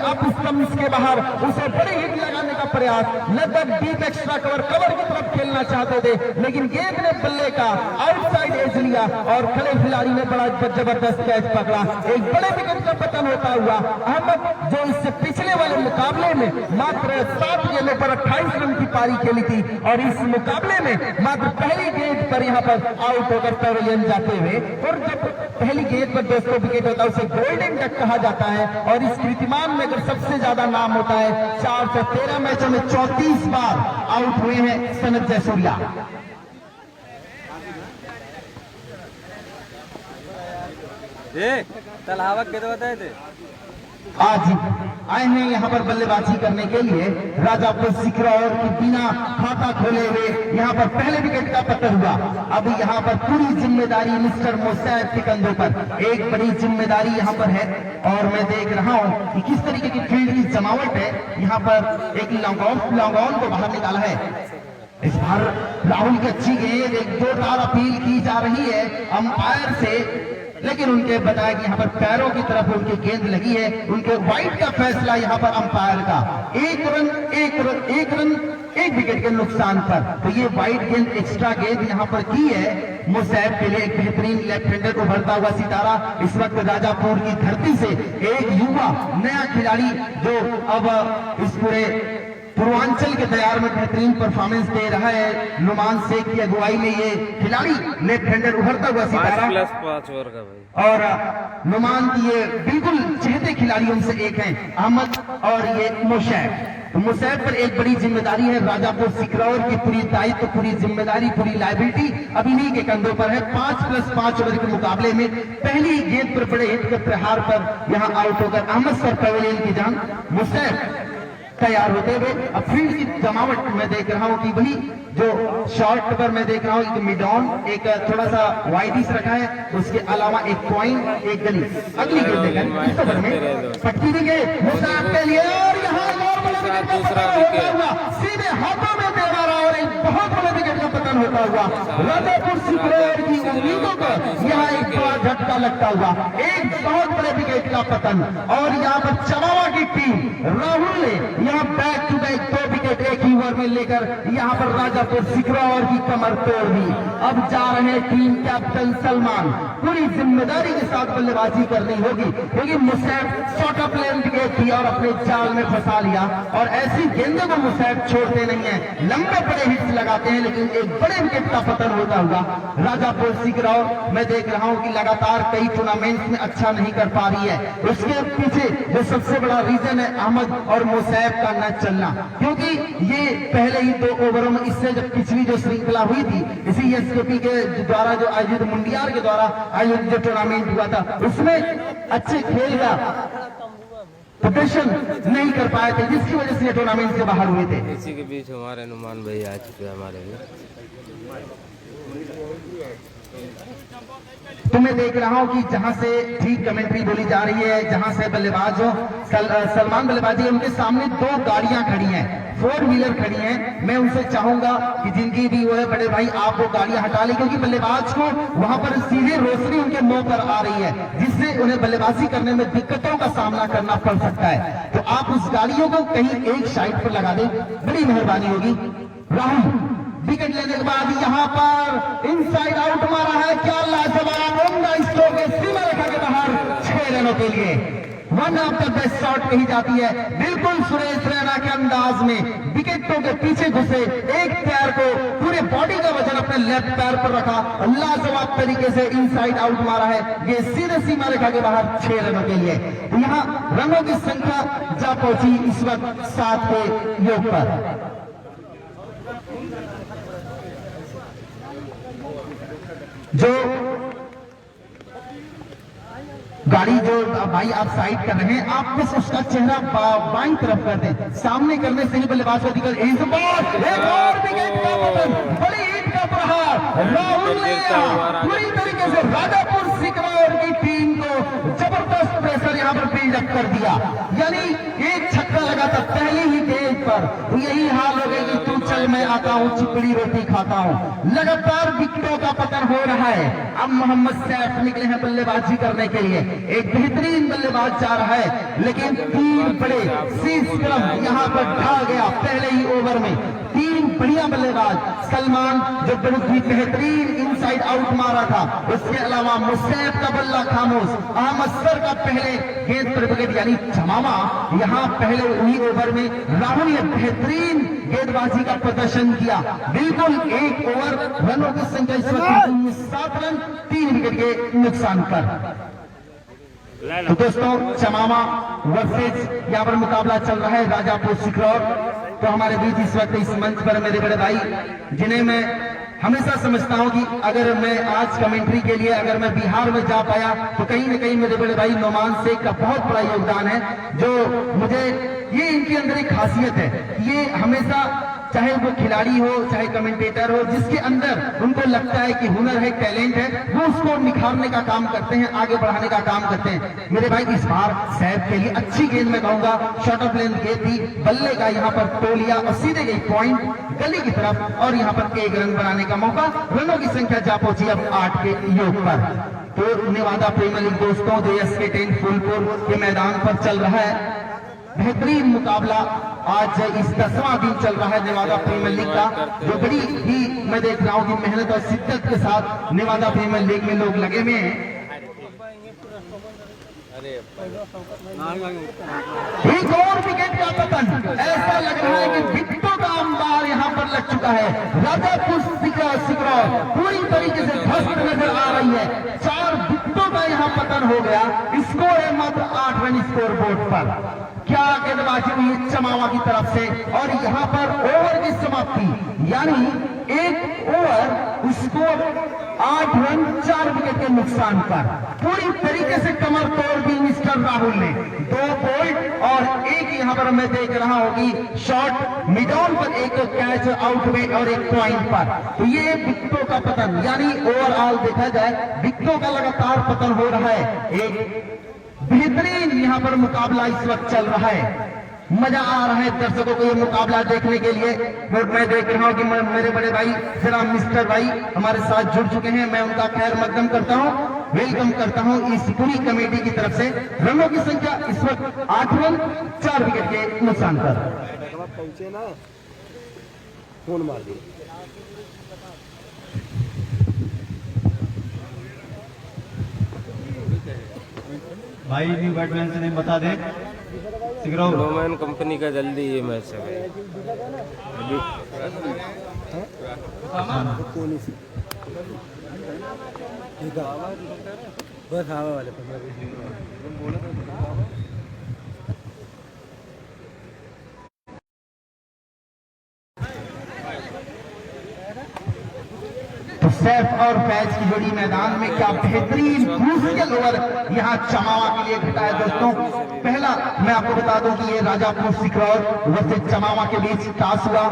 आप स्टंप्स के बाहर उसे बड़ी हिट लगाने का प्रयास, लगभग डीप एक्स्ट्रा कवर की तरफ खेलना चाहते थे, लेकिन गेंद ने बल्ले का आउटसाइड एज लिया और खड़े खिलाड़ी ने बड़ा जबरदस्त कैच पकड़ा। एक बड़े विकेट का पतन होता हुआ अहमद, जो इससे पिछले वाले मुकाबले में मात्र 7 गेंदों पर 28 रन की पारी खेली थी और इस मुकाबले में मात्र पहली गेंद पर यहाँ पर आउट होकर पैवेलियन जाते हुए, और जब पहली गेंद पर 200 विकेट होता है उसे गोल्डन डक कहा जाता है। और इस कीर्तिमान में अगर सबसे ज्यादा नाम होता है, 413 मैचों में 34 बार आउट हुए हैं सनत जयसूर्या। तलहावक के तो बताए थे आज आए हैं यहाँ पर बल्लेबाजी करने के लिए। राजापुर सिकरौर की बिना खाता खोले हुए यहाँ पर पहले विकेट का पतन हुआ। अब यहाँ पर पूरी जिम्मेदारी मिस्टर मोसैब के कंधों पर, एक बड़ी जिम्मेदारी यहाँ पर है। और मैं देख रहा हूँ कि किस तरीके की फील्ड की जमावट है। यहाँ पर एक लॉन्ग ऑन को बाहर निकाला है। इस बार राहुल की अच्छी गेंद, एक दो तार अपील की जा रही है अंपायर से, लेकिन उनके बताया कि यहाँ पर पैरों की तरफ उनकी गेंद लगी है। उनके वाइड का फैसला यहाँ पर अंपायर का, एक रन एक विकेट के नुकसान पर। तो ये वाइड गेंद, एक्स्ट्रा गेंद यहाँ पर की है मुसैब के लिए। एक बेहतरीन लेफ्ट हैंडर उभरता हुआ सितारा इस वक्त राजापुर की धरती से, एक युवा नया खिलाड़ी जो अब इस पूरे पूर्वांचल के तैयार में बेहतरीन परफॉर्मेंस दे रहा है। नुमान शेख की अगुवाई में ये खिलाड़ी लेफ्ट हैंडर उभरता हुआ सितारा, 5+5 ओवर का भाई। और नुमान की ये बिल्कुल चहेते खिलाड़ियों से एक हैं अहमद और ये मुसैब। तो मुसैब पर एक बड़ी जिम्मेदारी है। राजापुर सिकरौर की पूरी दायित्व, पूरी जिम्मेदारी, पूरी लायबिलिटी अब इन्हीं के कंधों पर है। 5+5 ओवर के मुकाबले में पहली गेंद पर बड़े हिट के प्रहार पर यहाँ आउट होकर अहमद सर पैवेलियन की जान मुसैब तैयार होते हुए। अब फील्ड की जमावट मैं देख रहा हूं कि वही जो शॉर्ट पर मैं देख रहा हूं, एक मिड ऑन, एक थोड़ा सा वाइडिस रखा है, उसके अलावा एक पॉइंट, एक गली। अगली गेंद देखकर इस ओवर में पट्टी दी गई मुसैब के लिए और यहाँ सीधे हाथों में दे मारा और एक बहुत बड़े विकेट का पतन होता हुआ राजापुर सिकरौर की उम्मीदों पर यहाँ एक बड़ा झटका लगता हुआ एक बहुत बड़े विकेट का पतन। और यहाँ पर चवावा की टीम राहुल ने यहाँ बैक टू बैक 2 विकेट एक ही ओवर में लेकर यहाँ पर राजापुर सिकरौर की कमर तोड़ दी। अब जा रहे टीम कैप्टन सलमान, पूरी जिम्मेदारी के साथ बल्लेबाजी करनी होगी क्योंकि Musayyib short of length wicket थी और अपने जाल में फंसा लिया। और ऐसी गेंदों को मुसैब छोड़ते नहीं है, लंबे बड़े हिट्स लगाते हैं, लेकिन एक बड़े विकेट का पतन होता हुआ राजापुर सिकरौर मैं देख रहा हूं कि लगातार कई टूर्नामेंट में अच्छा नहीं कर पा रही है। उसके पीछे जो सबसे बड़ा रीजन है अहमद और मुसैब का न चलना, क्योंकि ये पहले ही 2 ओवरों में, इससे जब पिछली जो श्रृंखला हुई थी इसी एसकेपी के द्वारा जो आयोजित मुंडियार के द्वारा आयोजित जो टूर्नामेंट हुआ था उसमें अच्छे खेल का प्रदर्शन नहीं कर पाए थे, जिसकी वजह से टूर्नामेंट से बाहर हुए थे। इसी के बीच हमारे नुमान भाई आ चुके हैं हमारे लिए। तो मैं देख रहा हूं कि जहां से ठीक कमेंट्री बोली जा रही है, जहां से बल्लेबाज हो सलमान बल्लेबाजी है, उनके सामने 2 गाड़ियां खड़ी हैं, 4 व्हीलर खड़ी हैं। मैं उनसे चाहूंगा कि जिनकी भी वो है बड़े भाई आप वो गाड़ियां हटा लें, क्योंकि बल्लेबाज को वहां पर सीधे रोशनी उनके मुंह पर आ रही है, जिससे उन्हें बल्लेबाजी करने में दिक्कतों का सामना करना पड़ सकता है। तो आप उस गाड़ियों को कहीं एक साइड पर लगा दें, बड़ी मेहरबानी होगी। राहुल विकेट लेने के बाद यहाँ पर इनसाइड आउट मारा है, क्या लाजवाब उम्दा स्ट्रोक है, सीमा रेखा के बाहर 6 रनों के लिए। 1 ऑफ द बेस्ट शॉट कही जाती है, बिल्कुल सुरेश रैना के अंदाज में विकेटों के पीछे घुसे, एक पैर को पूरे बॉडी का वजन अपने लेफ्ट पैर पर रखा, लाजवाब तरीके से इनसाइड आउट मारा है, ये सीधे सीमा रेखा के बाहर 6 रनों के लिए। यहाँ रनों की संख्या जा पहुंची इस वक्त 7 के योग पर। जो गाड़ी जो भाई आप साइड कर रहे हैं, आप बस उसका चेहरा बाईं तरफ कर दें, सामने करने से ही बल्लेबाज को दिक्कत। एक और विकेट का पतन, बड़ी हिट का प्रहार राहुल ने पूरी तरीके से राजापुर सिकरौर की टीम को जबरदस्त प्रेशर यहाँ पर बिल्डअप कर दिया। यानी एक छक्का लगा था पहली ही गेंद पर, यही हाल हो गया कि तू चल मैं आता हूँ चिपड़ी रोटी खाता हूँ। लगातार विकेटों का पतन हो रहा है। अब मोहम्मद सैफ निकले हैं बल्लेबाजी करने के लिए। एक बेहतरीन बल्लेबाज जा रहा है, लेकिन 3 बड़े सीज क्रम यहाँ पर ढा गया पहले ही ओवर में। 3 बढ़िया बल्लेबाज, सलमान जो बहुत ही बेहतरीन इनसाइड आउट मारा था, उसके अलावा मुसैब का बल्ला खामोश, अहमद सर का पहले गेंद पर विकेट यानी चमामा। यहाँ पहले उन्हीं ओवर में राहुल ने बेहतरीन गेंदबाजी का प्रदर्शन किया। बिल्कुल 1 ओवर, रनों की संख्या इस वक्त 7 रन, 3 विकेट के नुकसान पर। तो दोस्तों, चमामा वर्सेज यहाँ पर मुकाबला चल रहा है राजापुर सिकरौर। तो हमारे बीच इस वक्त इस मंच पर मेरे बड़े भाई, जिन्हें मैं हमेशा समझता हूं कि अगर मैं आज कमेंट्री के लिए अगर मैं बिहार में जा पाया तो कहीं न कहीं मेरे बड़े भाई नोमान शेख का बहुत बड़ा योगदान है। जो मुझे ये इनके अंदर एक खासियत है, ये हमेशा चाहे वो खिलाड़ी हो चाहे कमेंटेटर हो, जिसके अंदर उनको लगता है कि हुनर है, टैलेंट है, वो उसको निखारने का काम करते हैं, आगे बढ़ाने का काम करते हैं। मेरे भाई इस बार सैफ के लिए अच्छी गेंद में कहूंगा, शॉर्ट ऑफ लेंथ गेंद थी, बल्ले का यहाँ पर तोलिया और सीधे गई पॉइंट गली की तरफ और यहाँ पर 1 रन बनाने का मौका। रनों की संख्या जा पहुंची अब 8 के योग पर। तो नेवादा प्रीमियर लीग दोस्तों, जो SK10 फूलपुर के मैदान पर चल रहा है, बेहतरीन मुकाबला आज इस 10वां दिन चल रहा है नेवादा प्रीमियर लीग का, जो बड़ी ही मैं देख रहा हूं कि मेहनत और शिद्दत के साथ नेवादा प्रीमियर लीग में लोग लगे हुए हैं। एक और विकेट का पतन, ऐसा लग रहा है कि विकेटों का अंबार यहाँ पर लग चुका है। राजापुर सिकरौर पूरी तरीके से ध्वस्त नजर आ रही है। 4 विकेटों का यहाँ पतन हो गया। स्कोर है मात्र 8 रन स्कोर बोर्ड पर। क्या गेंदबाजी हुई चमावा की तरफ से, और यहाँ पर ओवर की समाप्ति यानी 1 ओवर स्कोर 8 रन 4 विकेट के नुकसान पर। पूरी तरीके से कमर तोड़ दी मिस्टर राहुल ने। 2 बोल्ड और 1 यहाँ पर मैं देख रहा होगी शॉट मिडॉन पर, 1 कैच आउट में और 1 पॉइंट पर। तो ये विकेटों का पतन यानी ओवरऑल देखा जाए विकेटों का लगातार पतन हो रहा है। एक बेहतरीन यहाँ पर मुकाबला इस वक्त चल रहा है। मजा आ रहा है दर्शकों को ये मुकाबला देखने के लिए। मैं देख रहा हूँ कि मेरे बड़े भाई जरा मिस्टर भाई हमारे साथ जुड़ चुके हैं। मैं उनका खैर मकदम करता हूँ, वेलकम करता हूँ इस पूरी कमेटी की तरफ से। रनों की संख्या इस वक्त 8 रन 4 विकेट के नुकसान पर। पहुंचे ना, फोन मार दिया। भाई न्यू बैटमैन से नहीं बता दे, नोमैन कंपनी का जल्दी ये मैच है भाई। बस आवा वाले तो सैफ और फैज की जोड़ी मैदान में क्या बेहतरीन क्रूशियल ओवर यहाँ चमावा के लिए घटा है दोस्तों। पहला मैं आपको बता दूं कि ये राजापुर सिकरौर वर्सेस चमावा के बीच टॉस हुआ।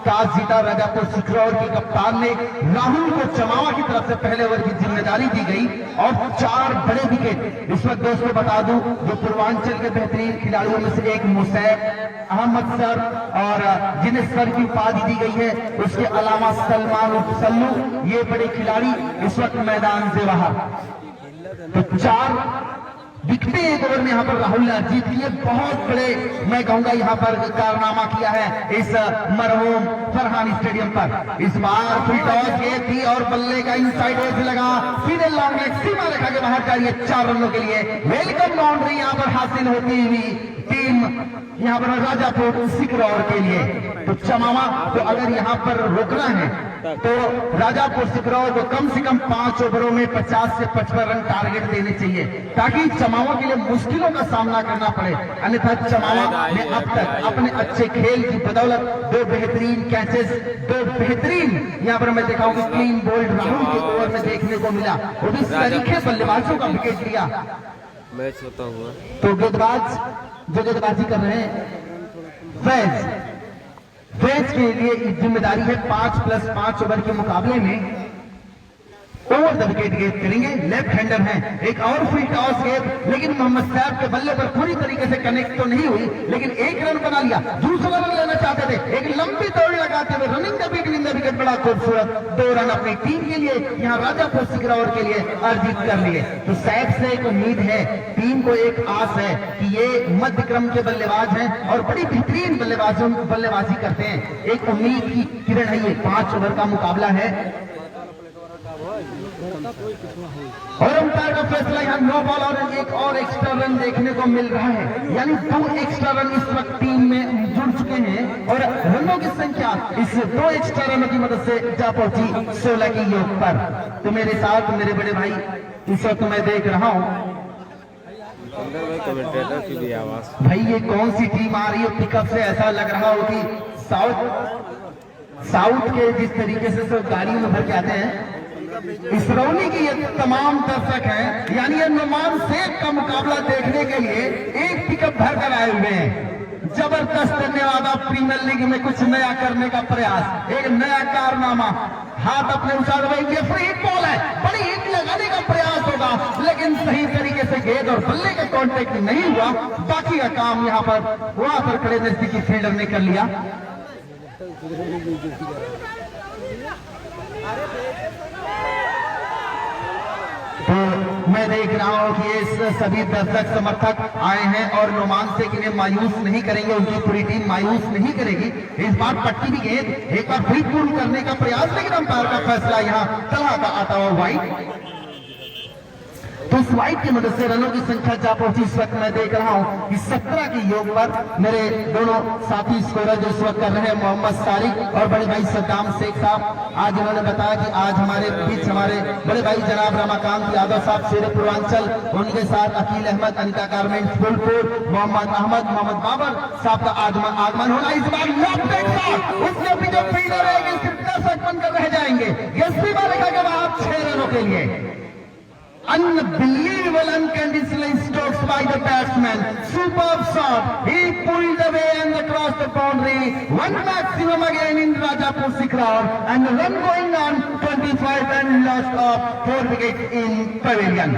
टॉस जीता राजापुर सिकरौर की कप्तान ने। राहुल को चमावा की तरफ से पहले ओवर की जिम्मेदारी दी गई और 4 बड़े विकेट इस वक्त दोस्तों बता दूं जो पूर्वांचल के बेहतरीन खिलाड़ियों में से एक मुसैब, अहमद सर और जिन्हें सर की उपाधि दी गई है, उसके अलावा सलमान सल्लू, ये बड़े खिलाड़ी इस वक्त मैदान से बाहर। तो 4 विकेटें 1 ओवर में यहाँ पर राहुल ने जीत लिए। बहुत बड़े मैं कहूंगा यहाँ पर कारनामा किया है इस मरहूम फरहान स्टेडियम पर। इस बार फुल टॉस गेंद थी और बल्ले का इनसाइड एज लगा, सीधे लॉन्ग लेग सीमा रेखा के बाहर जा रही है 4 रनों के लिए। वेलकम बाउंड्री यहाँ पर हासिल होती हुई टीम यहाँ पर राजापुर सिकरौर के लिए। तो चमावा तो अगर यहाँ पर रोकना है तो राजापुर सिकरौर को कम से कम 5 ओवरों में 50 से 55 रन टारगेट देने चाहिए ताकि चमावा के लिए मुश्किलों का सामना करना पड़े। अन्यथा चमावा ने अब तक अपने अच्छे खेल की बदौलत 2 बेहतरीन कैचेस, 2 बेहतरीन यहाँ पर मैं देखा हूँ कि क्लीन बोल्ड राहुल के ओवर में देखने को मिला। वो भी तरीके बल्लेबाजों का विकेट लिया। मैच होता हुआ तो गेंदबाज जो गेंदबाजी कर रहे हैं फैज के लिए जिम्मेदारी है 5+5 ओवर के मुकाबले में ओवर द विकेट गेंद करेंगे। लेफ्ट हैंडर हैं। एक और फुल टॉस गेंद लेकिन मोहम्मद सैफ के बल्ले पर पूरी तरीके से कनेक्ट तो नहीं हुई, लेकिन 1 रन बना लिया। दूसरा रन लेना चाहते थे, एक लंबी दौड़ लगाते हुए running the beat in the wicket, बड़ा खूबसूरत 2 रन अपनी टीम के लिए यहाँ राजापुर सिकरौर के लिए अर्जित कर लिए। तो सैफ से एक उम्मीद है, टीम को एक आस है कि ये मध्य क्रम के बल्लेबाज हैं और बड़ी बेहतरीन बल्लेबाजी करते हैं। एक उम्मीद की किरण है, ये 5 ओवर का मुकाबला है और अंपायर का फैसला यहाँ 9 बॉल और एक और एक्स्ट्रा रन देखने को मिल रहा है, यानी 2 एक्स्ट्रा रन इस वक्त टीम में जुड़ चुके हैं और रनों की संख्या इस 2 एक्स्ट्रा रनों की मदद से जा पहुंची 16 की योग पर। तो मेरे साथ मेरे बड़े भाई इस वक्त मैं देख रहा हूँ अंदर में कमेंटेटर की भी आवाज। भाई ये कौन सी टीम आ रही है पिकअप से, ऐसा लग रहा हो कि साउथ के जिस तरीके से सब गाड़ियों में भर के आते हैं, इसरौली की ये तमाम दर्शक हैं, यानी ये नुमान शेख का मुकाबला देखने के लिए एक पिकअप भर कर आए हुए हैं। जबरदस्त धन्यवाद, प्रीमियर लीग में कुछ नया करने का प्रयास, एक नया कारनामा। हाथ अपने उछाल रहे, ये फ्री हिट बॉल है, बड़ी हिट लगाने का प्रयास होगा लेकिन सही तरीके से गेंद और बल्ले का कांटेक्ट नहीं हुआ। बाकी का काम यहाँ पर वहां पर खड़े नजदीकी फील्डर ने कर लिया। तो मैं देख रहा हूं कि ये सभी दर्शक समर्थक आए हैं और नुमान से इन्हें मायूस नहीं करेंगे, उनकी पूरी टीम मायूस नहीं करेगी। इस बार पट्टी भी गेंद एक बार फिर पूर्ण करने का प्रयास, लेकिन अंपायर का फैसला यहाँ चला का आता हुआ वाइड। तो इस वाइड की मदद से रनों की संख्या जा पहुंची। इस वक्त मैं देख रहा हूं कि 17 की योग पर मेरे दोनों साथी स्कोरर जो इस वक्त कर रहे हैं, मोहम्मद सारिक और बड़े भाई सद्दाम शेख साहब। आज इन्होंने बताया कि आज हमारे बीच हमारे बड़े भाई जनाब रमाकांत यादव साहब शेर पूर्वांचल, उनके साथ अकील अहमद अनिका गारमेंट्स फुलपुर, मोहम्मद अहमद, मोहम्मद बाबर साहब का आगमन होना। इस बार उसके भी जो फील्डर है सिर्फ 10 बनकर रह जाएंगे। यशवी मालिका के बाद 6 रनों के लिए unbelievable unconditional strokes by the batsman, superb shot, he pulled away and across the boundary, one maximum again in Rajapur Sikraur, and the run going on 25 and loss of 4 wickets in pavilion.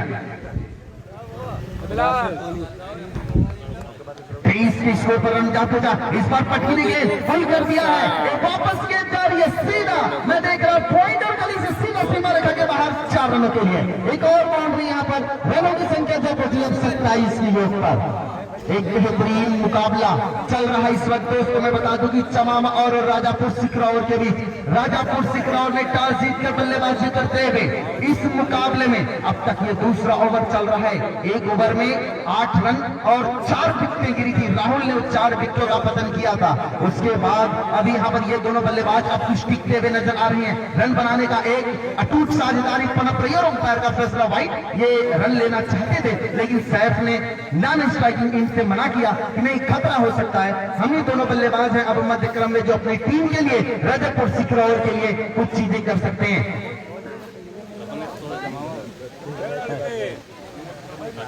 23 की score पर run जाते जा, इस बार पटकी गेंद पुल कर दिया है, वापस गेंद जा रही है सीधा, मैं देख रहा हूं पॉइंट और गली से सीधा सीमा रेखा के बाहर 4 रनों के लिए एक और बाउंड्री। यहाँ पर रनों की संख्या जो पहुंची अब 27 की योग पर। एक बेहतरीन मुकाबला चल रहा है इस वक्त दोस्तों। मैं बता दूं कि चमामा और राजापुर सिकरौर के बीच राजापुर सिकरौर ने टॉस जीतकर बल्लेबाजी करते हुए इस मुकाबले में अब तक ये दूसरा ओवर चल रहा है। एक ओवर में 8 रन और 4 विकेटें गिरी थी। राहुल ने 4 विकेटों का पतन किया था। उसके बाद अभी यहाँ पर ये दोनों बल्लेबाज अब कुछ टिकते हुए नजर आ रहे हैं। रन बनाने का एक अटूट साझेदारी पनप रही है और अंपायर का फैसला वाइड। ये रन लेना चाहते थे लेकिन सैफ ने नॉन स्ट्राइकिंग इन से मना किया कि नहीं खतरा हो सकता है। हम ही दोनों बल्लेबाज हैं अब मध्य क्रम में जो अपनी टीम के लिए राजापुर सिकरौर के लिए कुछ चीजें कर सकते हैं।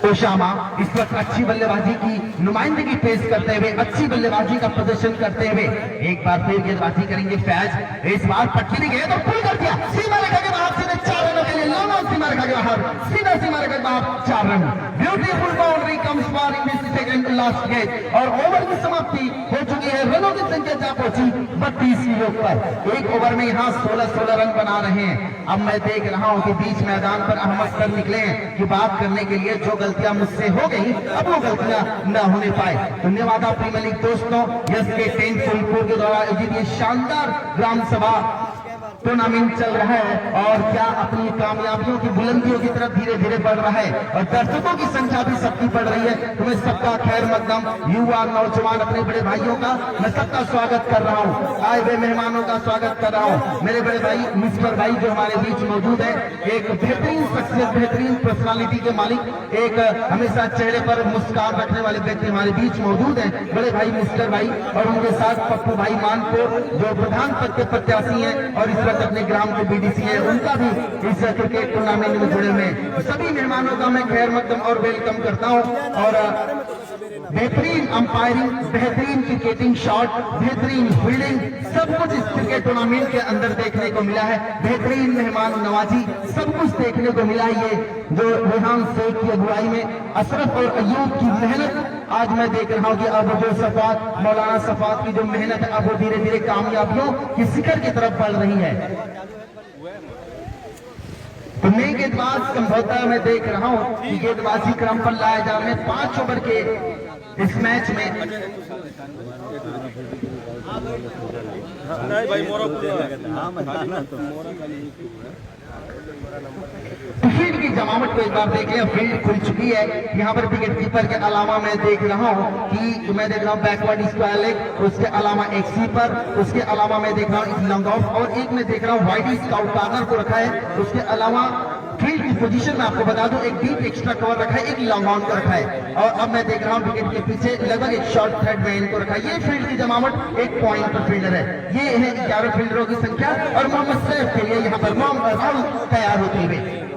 ओशामा इस वक्त अच्छी बल्लेबाजी की नुमाइंदगी पेश करते हुए अच्छी बल्लेबाजी का प्रदर्शन करते हुए एक बार फिर गेंदबाजी करेंगे फैज। इस बार पट्टी गेंद और पुल कर दिया सीमा रेखा के बाहर, सीधे 4 रनों के लिए लॉन्ग सीमा रेखा के बाहर, सीधा सीमा रेखा के बाहर 4 रन। Beautiful boundary comes for in this second last gate और ओवर की समाप्ति हो चुकी है। रनों की संख्या जा पहुंची 32 की योग पर। एक ओवर में यहाँ 16 रन बना रहे हैं। अब मैं देख रहा हूं कि बीच मैदान पर अहमद सर निकले हैं कि बात करने के लिए जो गलतियां मुझसे हो गई अब वो गलतियां न होने पाए। धन्यवाद प्रीमियर लीग दोस्तों। यस के 10 फुलपुर के द्वारा आयोजित ये शानदार ग्राम सभा टूर्नामेंट चल रहा है और क्या अपनी कामयाबियों की बुलंदियों की तरफ धीरे धीरे बढ़ रहा है और दर्शकों की संख्या भी सबकी बढ़ रही है। तुम्हें सबका खैर मकदम, युवा नौजवान अपने बड़े भाइयों का मैं सबका स्वागत कर रहा हूँ। आए हुए मेहमानों का स्वागत कर रहा हूँ। मेरे बड़े भाई मिस्टर भाई जो हमारे बीच मौजूद है, एक बेहतरीन शख्सियत, बेहतरीन पर्सनालिटी के मालिक, एक हमेशा चेहरे पर मुस्कान रखने वाले व्यक्ति हमारे बीच मौजूद है, बड़े भाई मिस्टर भाई, और उनके साथ पप्पू भाई मानपुर जो प्रधान पद के प्रत्याशी है और इस अपने ग्राम के बीडीसी है, उनका भी इस क्रिकेट टूर्नामेंट में जुड़े हुए हैं। सभी मेहमानों का मैं खैर मकदम और वेलकम करता हूं और बेहतरीन अंपायरिंग, बेहतरीन क्रिकेटिंग शॉट, बेहतरीन फील्डिंग, सब कुछ इस क्रिकेट टूर्नामेंट के अंदर देखने को मिला है। बेहतरीन मेहमान नवाजी सब कुछ देखने को मिला है। ये जो रेहान शेख की अगुवाई में अशरफ और अयूब की मेहनत आज मैं देख रहा हूं कि अब जो सफात मौलाना सफात की जो मेहनत है अब वो धीरे धीरे कामयाबियों की शिखर की तरफ बढ़ रही है। तो नई गेंदबाज संभवतः मैं देख रहा हूं कि गेंदबाजी क्रम पर लाए जा रहे हैं 5 ओवर के इस मैच में। फील्ड की जमावट को एक बार देख लिया, फील्ड खुल चुकी है। यहाँ पर विकेट कीपर के अलावा मैं देख रहा हूँ कि मैं देख रहा हूँ बैकवर्ड स्क्वायर लेग, उसके अलावा एक स्वीपर, उसके अलावा मैं देख रहा हूँ एक लॉन्ग ऑफ और एक मैं देख रहा हूँ वाइड स्काउट कॉर्नर को रखा है। उसके अलावा फील्ड की पोजीशन में आपको बता दूं एक डीप एक्स्ट्रा कवर रखा है, एक लॉन्ग ऑन को रखा है और अब मैं देख रहा हूं विकेट के पीछे लगभग एक शॉर्ट थ्रेड में इनको रखा है। ये फील्ड की जमावट एक पॉइंट पर फील्डर है। ये है 11 फील्डरों की संख्या और मोहम्मद सैफ के लिए यहाँ पर मोहम्मद राहुल तैयार होते हुए।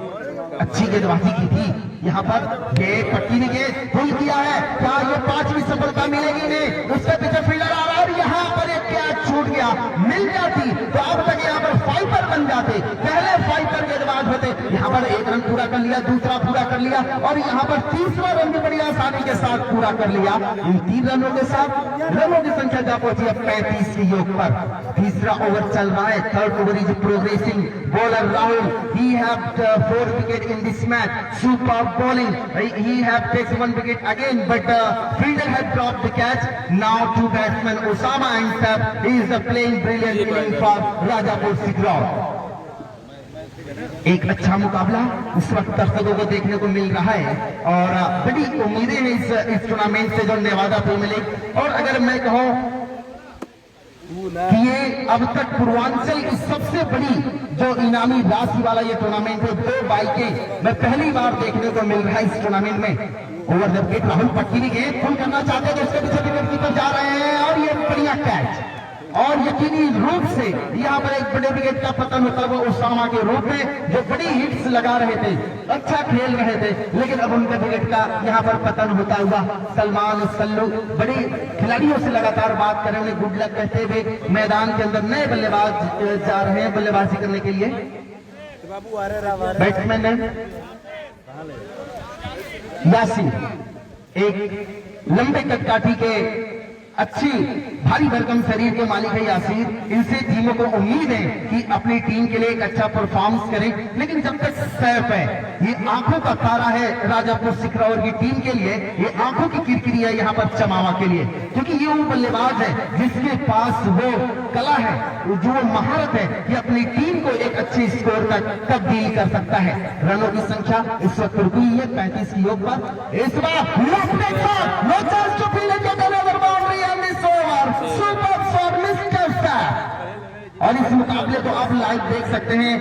अच्छी गेंदबाजी की थी यहाँ पर, ये पट्टी ने पुल किया है, क्या ये 5वीं सफलता मिलेगी इन्हें? उसके पीछे फील्डर आ रहा है और यहाँ पर एक कैच छूट गया, मिल जाती तो अब तक यहाँ पर फाइपर बन जाते, पहले फाइपर गेंदबाज होते। यहाँ पर एक रन पूरा कर लिया, दूसरा पूरा कर लिया और यहाँ पर तीसरा रन भी बड़ी आसानी के साथ पूरा कर लिया। इन 3 रनों के साथ रनों की संख्या जा पहुंची अब 35 के योग पर। तीसरा ओवर चल रहा है, third over is progressing. Bowler Rahul, he have 4 wicket in this match, superb bowling, he have takes 1 wicket again but fielder had dropped the catch. Now 2 batsmen Osama and Saf, he is playing brilliant inning for Rajapur Sigraul। एक अच्छा मुकाबला इस वक्त दर्शकों को देखने को मिल रहा है और बड़ी उम्मीदें हैं इस टूर्नामेंट से जो नेवादा प्रीमियर लीग। और अगर मैं कहूं कि ये अब तक पूर्वांचल की सबसे बड़ी जो इनामी राशि वाला ये टूर्नामेंट है, 2 बाइकें मैं पहली बार देखने को मिल रहा है इस टूर्नामेंट में। ओवर द विकेट राहुल पट्टी ने गेंद फुल करना चाहते हैं तो उसके पीछे विकेट कीपर जा रहे हैं और ये बढ़िया कैच और यकीनी रूप से यहाँ पर एक बड़े विकेट का पतन होता हुआ उसामा के रूप में जो बड़ी हिट्स लगा रहे थे, अच्छा खेल रहे थे, लेकिन अब उनके विकेट का यहाँ पर पतन होता हुआ। सलमान सल्लू बड़ी खिलाड़ियों से लगातार बात कर रहे हैं, गुड लक कहते हुए मैदान के अंदर नए बल्लेबाज जा रहे हैं बल्लेबाजी करने के लिए। बैट्समैन है यासीर, एक लंबे कदकाठी के अच्छी भारी भरकम शरीर के मालिक है यासीर। इनसे टीमों को उम्मीद है कि अपनी टीम के लिए एक अच्छा परफॉर्मेंस करें, लेकिन जब तक सैफ है, ये आंखों का तारा है राजापुर सिकरौर की टीम के लिए, ये आंखों की किरकिरी है यहाँ पर चमावा के लिए, क्योंकि ये वो बल्लेबाज है जिसके पास वो कला है, जो महारत है कि अपनी टीम को एक अच्छे स्कोर तक तब्दील कर सकता है। रनों की संख्या इस वक्त रुकी है 35 की योग पर। इस बार और इस मुकाबले को आप लाइव देख सकते हैं।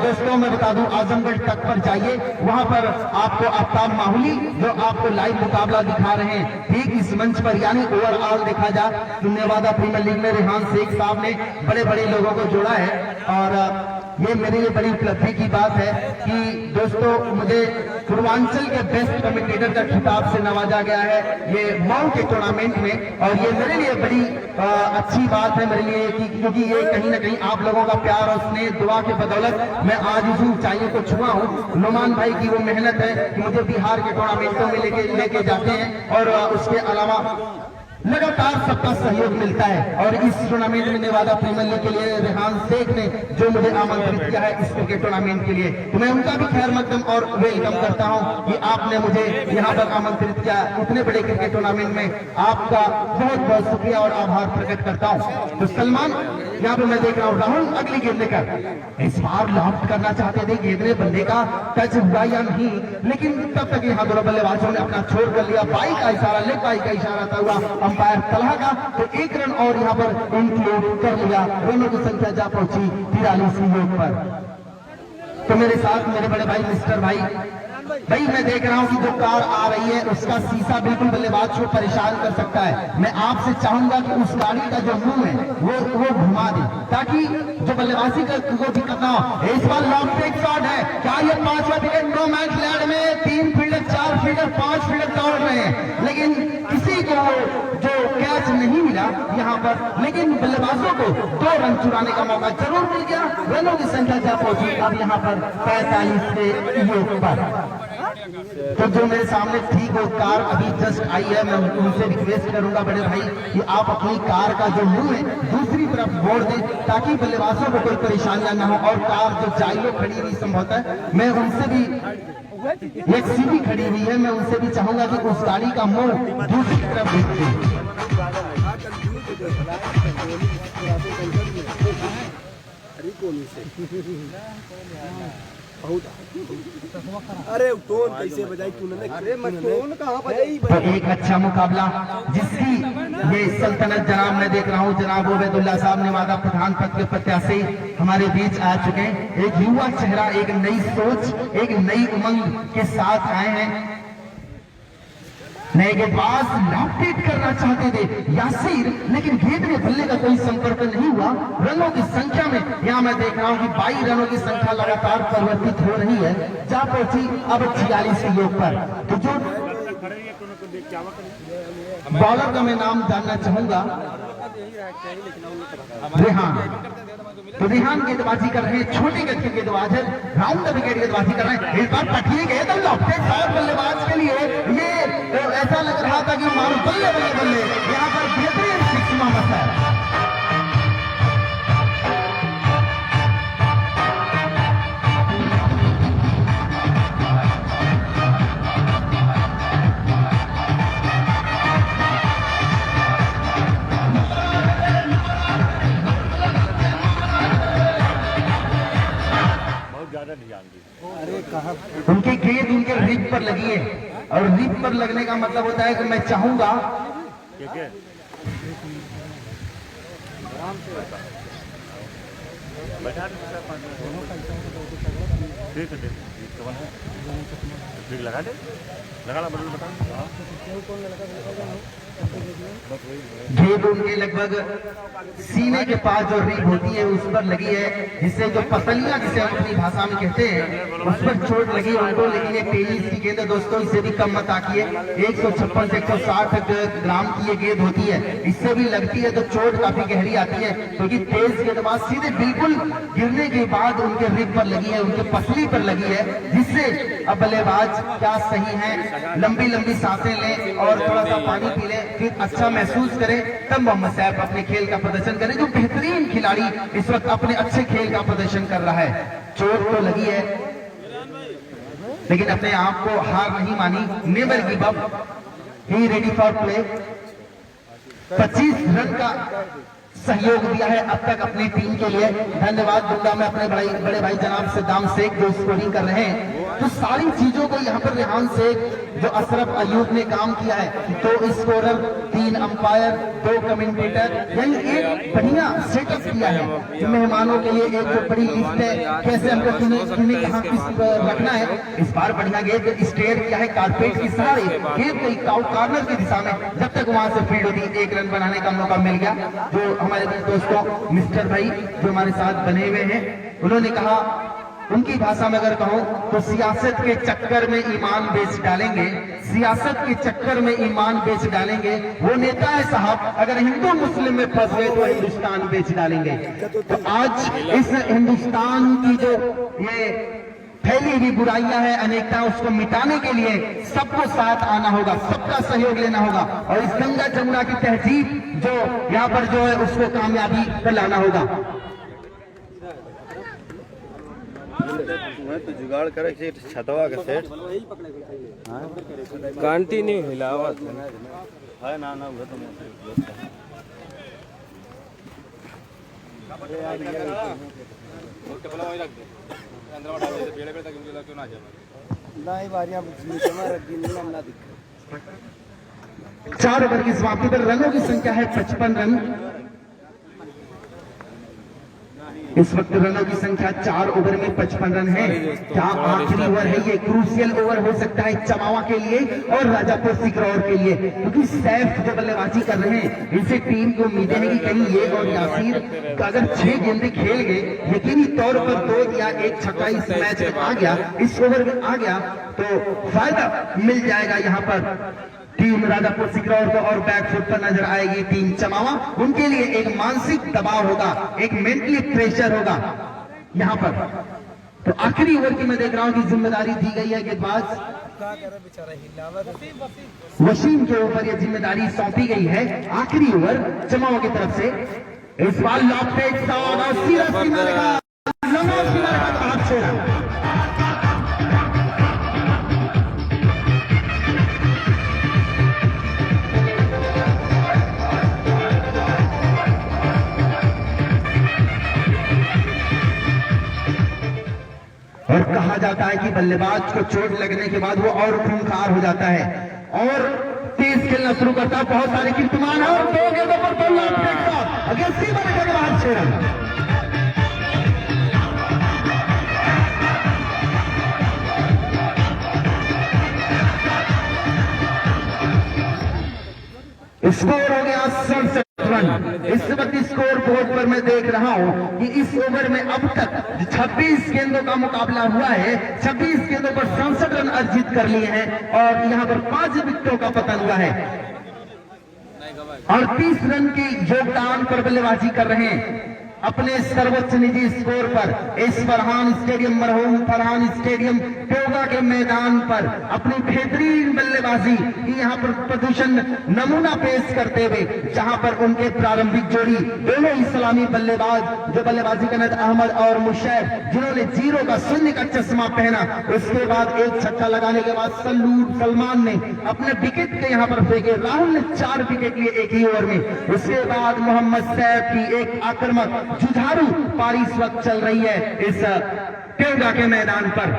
दोस्तों मैं बता दूं, आजमगढ़ तक पर जाइए, वहां पर आपको आफ्ताब माहौली जो आपको लाइव मुकाबला दिखा रहे हैं ठीक इस मंच पर, यानी ओवरऑल देखा जाए तो नेवादा प्रीमियर लीग में रेहान शेख साहब ने बड़े बड़े लोगों को जोड़ा है और ये मेरे लिए बड़ी उपलब्धि की बात है कि दोस्तों मुझे पूर्वांचल के बेस्ट कमेंटेटर का खिताब से नवाजा गया है ये मऊ के टूर्नामेंट में, और ये मेरे लिए बड़ी अच्छी बात है मेरे लिए क्योंकि ये कहीं ना कहीं आप लोगों का प्यार और स्नेह दुआ के बदौलत मैं आज इस ऊंचाइयों को छुआ हूँ। नुमान भाई की वो मेहनत है कि मुझे बिहार के टूर्नामेंटों में लेके जाते हैं और उसके अलावा लगातार सबका सहयोग मिलता है। और इस टूर्नामेंट में नेवादा प्रीमियर लीग के लिए रेहान शेख ने जो मुझे आमंत्रित किया है इस क्रिकेट टूर्नामेंट के लिए, तो मैं उनका भी खैर मकदम और वेलकम करता हूं कि आपने मुझे यहां पर आमंत्रित किया इतने बड़े क्रिकेट टूर्नामेंट में। आपका बहुत बहुत शुक्रिया और आभार प्रकट करता हूं। तो सलमान, यहाँ पे मैं देख रहा हूँ राहुल अगली गेंद लेकर इस बार लॉफ्ट करना चाहते थे, गेंद में बल्ले का टच हुआ या नहीं, लेकिन तब तक यहाँ दोनों बल्लेबाजों ने अपना छोड़ कर लिया। बाई का इशारा, लेग बाई का इशारा था हुआ अंपायर तलहा का, तो 1 रन और यहाँ पर इंक्लूड कर लिया। रनों की संख्या जा पहुंची 43 योग पर। तो मेरे साथ मेरे बड़े भाई मिस्टर भाई मैं देख रहा हूं कि जो कार आ रही है उसका शीशा बिल्कुल बल्लेबाज को परेशान कर सकता है। मैं आपसे चाहूंगा कि उस गाड़ी का जो मुंह है वो घुमा दे ताकि जो बल्लेबाजी को दिक्कत ना हो। इस बार लॉन्ग ब्रेक शॉट है, क्या ये 5वां विकेट? नो मैच लैंड में 3 फील्डर 4 फील्डर 5 फील्डर दौड़ रहे हैं, लेकिन किसी को जो कैच नहीं मिला यहाँ पर, लेकिन बल्लेबाजों को 2 रन चुराने का मौका जरूर मिल गया। रनों की संख्या जा पहुंची अब यहाँ पर 45 के योग पर। तो जो मेरे सामने ठीक वो कार अभी जस्ट आई है, मैं उनसे रिक्वेस्ट करूंगा बड़े भाई कि आप अपनी कार का जो मुंह है दूसरी तरफ मोड़ दें ताकि बल्लेबाजों को कोई परेशानियां ना हो। और कार जो जाइलो खड़ी हुई संभवतः, मैं उनसे भी, एक सीधी खड़ी हुई है, मैं उनसे भी चाहूंगा कि उस गाड़ी का मुंह दूसरी तरफ भेज दें। अरे टोन कैसे बजाई तूने? अरे मैं टोन कहाँ बजाई? तो एक अच्छा मुकाबला जिसकी ये सल्तनत जनाब मैं देख रहा हूँ, जनाब उबैदुल्ला साहब नेवादा प्रधान पद के प्रत्याशी हमारे बीच आ चुके हैं। एक युवा चेहरा, एक नई सोच, एक नई उमंग के साथ आए हैं। नए गेंदबाज लॉकटेट करना चाहते थे यासीर, लेकिन गेंद में बल्ले का कोई संपर्क नहीं हुआ। रनों की संख्या में यहाँ मैं देख रहा हूँ कि 22 रनों की संख्या लगातार परिवर्तित हो रही है, जा पहुंची अब 46 के योग पर। तो जो बॉलर का मैं नाम जानना चाहूंगा, रेहान। तो रेहान गेंदबाजी कर रहे हैं, छोटे गति के गेंदबाज है, राउंड द विकेट गेंदबाजी कर रहे हैं। इस बार पटिए गए तो लॉकटेट और बल्लेबाज के लिए ये ऐसा लग रहा था कि मारो बल्ले बल्ले बल्ले, यहाँ पर बेहतरीन सिक्स मोहम्मद है। अरे कहाँ उनकी गेंद उनके रिप पर लगी है, और रिप पर लगने का मतलब होता है कि मैं चाहूंगा लगा दे, लगा बदल बता। गेंद उनके लगभग सीने के पास जो रिब होती है उस पर लगी है, जिससे जो पसलियां जिसे हम अपनी भाषा में कहते हैं उस पर चोट लगी उनको। लेकिन ये तेजी की गेंद है दोस्तों, इसे भी कम मत आकिए। 156 से 160 ग्राम की ये गेंद होती है, इससे भी लगती है तो चोट काफी गहरी आती है, क्योंकि तेज गेंदबाज सीधे बिल्कुल गिरने के बाद उनके रिब पर लगी है, उनके पसली पर लगी है, जिससे अब बल्लेबाज क्या सही है, लंबी लंबी सांसें लें और थोड़ा सा पानी पी लें, फिर अच्छा महसूस करें, तब मोहम्मद साहब अपने खेल का प्रदर्शन करें। जो बेहतरीन खिलाड़ी इस वक्त अपने अच्छे खेल का प्रदर्शन कर रहा है। चोट तो लगी है लेकिन अपने आप को हार नहीं मानी, never give up, he ready for play. 25 run का सहयोग दिया है अब तक अपनी टीम के लिए। धन्यवाद दूंगा मैं अपने बड़े भाई जनाब सद्दाम शेख जो स्कोरिंग कर रहे हैं। तो सारी चीजों को यहाँ पर रेहान शेख, जो अशरफ अयूब ने काम किया है, 2 स्कोरर, 3 अंपायर, 2 कमेंटेटर, यानी एक बढ़िया सेटअप किया है मेहमानों के लिए। एक जो बड़ी लिस्ट है, कैसे हमको किन्हें कहाँ किस रखना है। इस बार बढ़िया गेंद स्टेयर किया है कारपेट की सहारे, गेंद कई कॉर्नर की दिशा में, जब तक वहां से फील्ड होती 1 रन बनाने का मौका मिल गया। जो हमारे दोस्तों मिस्टर भाई जो हमारे साथ बने हुए हैं, उन्होंने कहा, उनकी भाषा में अगर कहूं तो सियासत के चक्कर में ईमान बेच डालेंगे, सियासत के चक्कर में ईमान बेच डालेंगे। वो नेता है साहब, अगर हिंदू मुस्लिम में फंस गए तो हिंदुस्तान बेच डालेंगे। तो आज इस हिंदुस्तान की जो ये फैली हुई बुराइयां हैं, अनेकता, उसको मिटाने के लिए सबको साथ आना होगा, सबका सहयोग लेना होगा, और इस गंगा जमुना की तहजीब जो यहाँ पर जो है उसको कामयाबी पर लाना होगा। तो जुगाड़ करे सेठ, छतवा का सेठ कंटिन्यू हिलावत है ना ना वो तो नहीं बारियां ना दिक्कत। 4 ओवर की समाप्ति पर रनों की संख्या है 55 रन। इस वक्त रनों की संख्या 4 ओवर में 55 रन है। क्या आखिरी ओवर है, ये क्रूशियल ओवर हो सकता है चमावा के लिए और राजापुर सिकरौर के लिए, क्योंकि सैफ जो बल्लेबाजी कर रहे हैं, इनसे टीम को उम्मीदें हैं कि कहीं ये और यासीर अगर 6 गेंदें खेल गए, यकीनी तौर पर 2 या 1 छक्का इस मैच में आ गया, इस ओवर में आ गया, तो फायदा मिल जाएगा यहाँ पर टीम राजापुर सिकरौर को, और बैकफुट पर नजर आएगी टीम चमावा। उनके लिए एक मानसिक दबाव होगा, एक मेंटली प्रेशर होगा यहाँ पर। तो आखिरी ओवर की मैं देख रहा हूं कि जिम्मेदारी दी गई है गेंदबाज वसीम के ऊपर यह जिम्मेदारी सौंपी गई है। आखिरी ओवर जमाओ की तरफ से इस बार लॉक पे एक शॉट और सीधा सीधा लगा हाथ से और कहा जाता है कि बल्लेबाज को चोट लगने के बाद वो और खूंखार हो जाता है और तेज खेलना शुरू करता है। बहुत सारे कीर्तिमान है और 2 गेंदों पर 2 लाख अगर सीधा के बाद 6 रन। स्कोर हो गया 67 रन। इस वक्त स्कोर बोर्ड पर मैं देख रहा हूं कि इस ओवर में अब तक 26 गेंदों का मुकाबला हुआ है। 26 गेंदों पर 67 रन अर्जित कर लिए हैं और यहां पर 5 विकेटों का पतन हुआ है। 38 रन के योगदान पर बल्लेबाजी कर रहे हैं अपने सर्वोच्च निजी स्कोर पर इस फरहान स्टेडियम मरहूम फरहान स्टेडियम टोगा के मैदान पर अपनी बेहतरीन बल्लेबाजी की यहां पर प्रदर्शन नमूना पेश करते हुए जहां पर उनके प्रारंभिक जोड़ी दोनों ही सलामी बल्लेबाज जो बल्लेबाजी करने अहमद और मुशैब जिन्होंने 0 का 0 का चश्मा पहना, उसके बाद एक छक्का लगाने के बाद सलमान ने अपने विकेट के यहां पर फेंके। राहुल ने 4 विकेट लिए एक ही ओवर में। उसके बाद मोहम्मद सैफ की एक आक्रामक जुझारू पारी इस वक्त चल रही है इस टोगा के मैदान पर।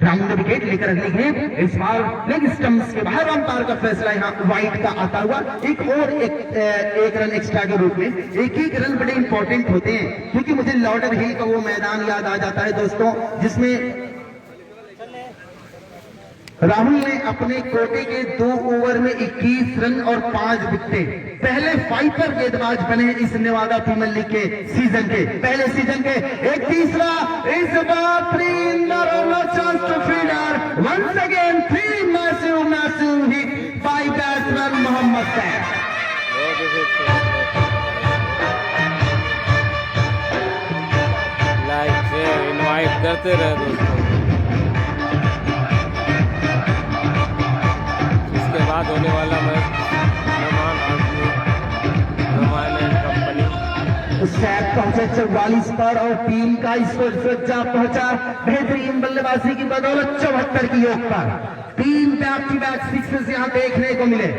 राहुल ने विकेट लेकर अगली गेंद इस बार लेग स्टंप्स के बाहर अंपायर का फैसला यहां वाइड का आता हुआ। एक रन एक्स्ट्रा के रूप में। एक रन बड़े इंपॉर्टेंट होते हैं क्योंकि मुझे लॉर्डर हिल का वो मैदान याद आ जाता है दोस्तों जिसमें राहुल ने अपने कोटे के 2 ओवर में 21 रन और 5 विकेट। पहले फाइटर गेंदबाज बने इस नेवादा फीमेल लीग के सीजन के पहले सीजन के। एक तीसरा इस बार 3 chance to fielder once again 3 massive hit by batsman Mohammad Saif. Like से इनवाइट करते रहे दोस्तों। इसके बाद होने वाला मैच सैफ पहुंचे 44 पर और टीम का स्कोर पहुंचा बेहतरीन बल्लेबाजी की बदौलत 74 की योग पर। 3 बैक टू बैक सिक्सेस यहां देखने को मिले।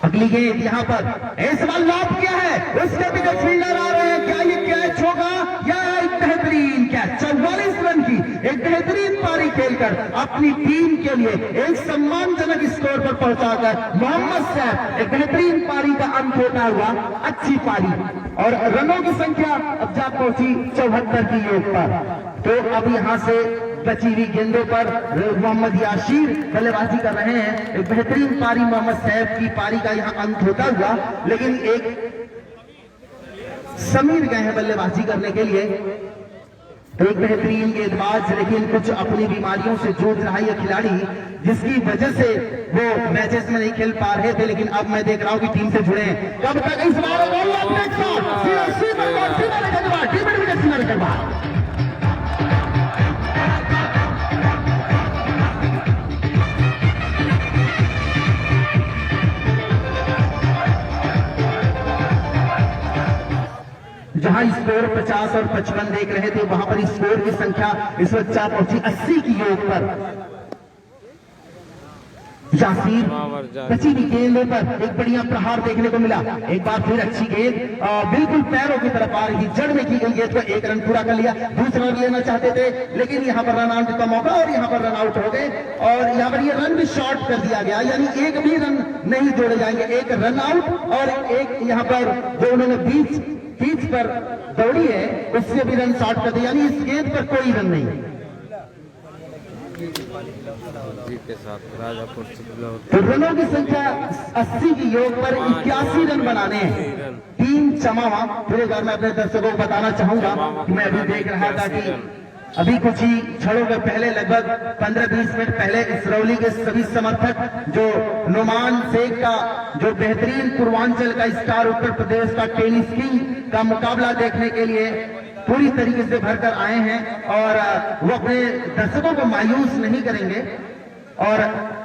अगली गेंद यहां पर इस बार लॉब किया है, उसके भी फील्डर आ रहे हैं। क्या ये कैच होगा या एक बेहतरीन कैच? 44 रन की एक बेहतरीन पारी खेलकर अपनी टीम के लिए एक सम्मानजनक स्कोर पर पहुंचाकर मोहम्मद सैफ एक बेहतरीन पारी का अंत होता हुआ अच्छी पारी और रनों की संख्या अब जा पहुंची 74 की योग पर। तो अब यहां से बची हुई गेंदों पर मोहम्मद याशीर बल्लेबाजी कर रहे हैं। एक बेहतरीन पारी मोहम्मद सैफ की पारी का यहां अंत होता हुआ, लेकिन एक समीर गए हैं बल्लेबाजी करने के लिए। एक बेहतरीन गेंदबाज लेकिन कुछ अपनी बीमारियों से जूझ रहा है यह खिलाड़ी जिसकी वजह से वो मैचेस में नहीं खेल पा रहे थे, लेकिन अब मैं देख रहा हूं कि टीम से जुड़े हैं। कब तक इस बार जहां स्कोर 50 और 55 देख रहे थे वहां पर स्कोर की संख्या इस वक्त जा पहुंची 80 की योग पर। यासीर बची हुई गेंदों पर एक बढ़िया प्रहार देखने को मिला। एक बार फिर अच्छी गेंद बिल्कुल पैरों की तरफ आ रही थी, जड़ में की गई गेंद को 1 रन पूरा कर लिया। दूसरा रन लेना चाहते थे लेकिन यहां पर रन आउट का मौका और यहां पर रन आउट हो गए और यहां पर ये रन भी शॉर्ट कर दिया गया, यानी एक भी रन नहीं जोड़े जाएंगे। एक रन आउट और एक यहां पर जो उन्होंने बीच पर दौड़ी है उससे भी रन शॉर्ट कर दिया, यानी इस गेंद पर कोई रन नहीं। के साथ राजापुर तो रनों की संख्या 80 की योग पर 81 रन बनाने हैं। 3 चमावा। फिर एक बार मैं अपने दर्शकों को बताना चाहूंगा कि मैं अभी देख रहा था कि अभी कुछ ही क्षणों के पहले लगभग 15-20 मिनट पहले इसरौली के सभी समर्थक जो नुमान शेख का जो बेहतरीन पूर्वांचल का स्टार उत्तर प्रदेश का टेनिस किंग का मुकाबला देखने के लिए पूरी तरीके से भरकर आए हैं और वो अपने दर्शकों को मायूस नहीं करेंगे। और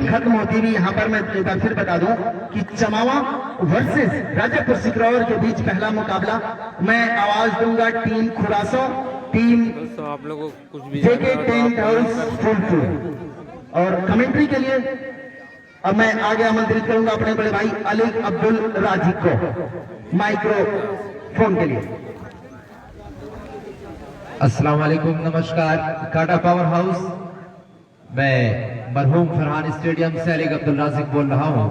खत्म होती हुई यहाँ पर मैं एक बार फिर बता दूं कि चमावा वर्सेस राजापुर सिकरौर के बीच पहला मुकाबला। मैं आवाज दूंगा टीम खुरासो, टीम दोस्तों आप लोगों को कुछ भी जेके टेंट हाउस फुलपुर, और कमेंट्री के लिए अब मैं आगे आमंत्रित करूंगा अपने बड़े भाई अली अब्दुल राजी को माइक्रोफोन के लिए। अस्सलाम वालेकुम, नमस्कार। काटा पावर हाउस, मैं मरहूम फरहान स्टेडियम से अली अब्दुल राजिक बोल रहा हूं।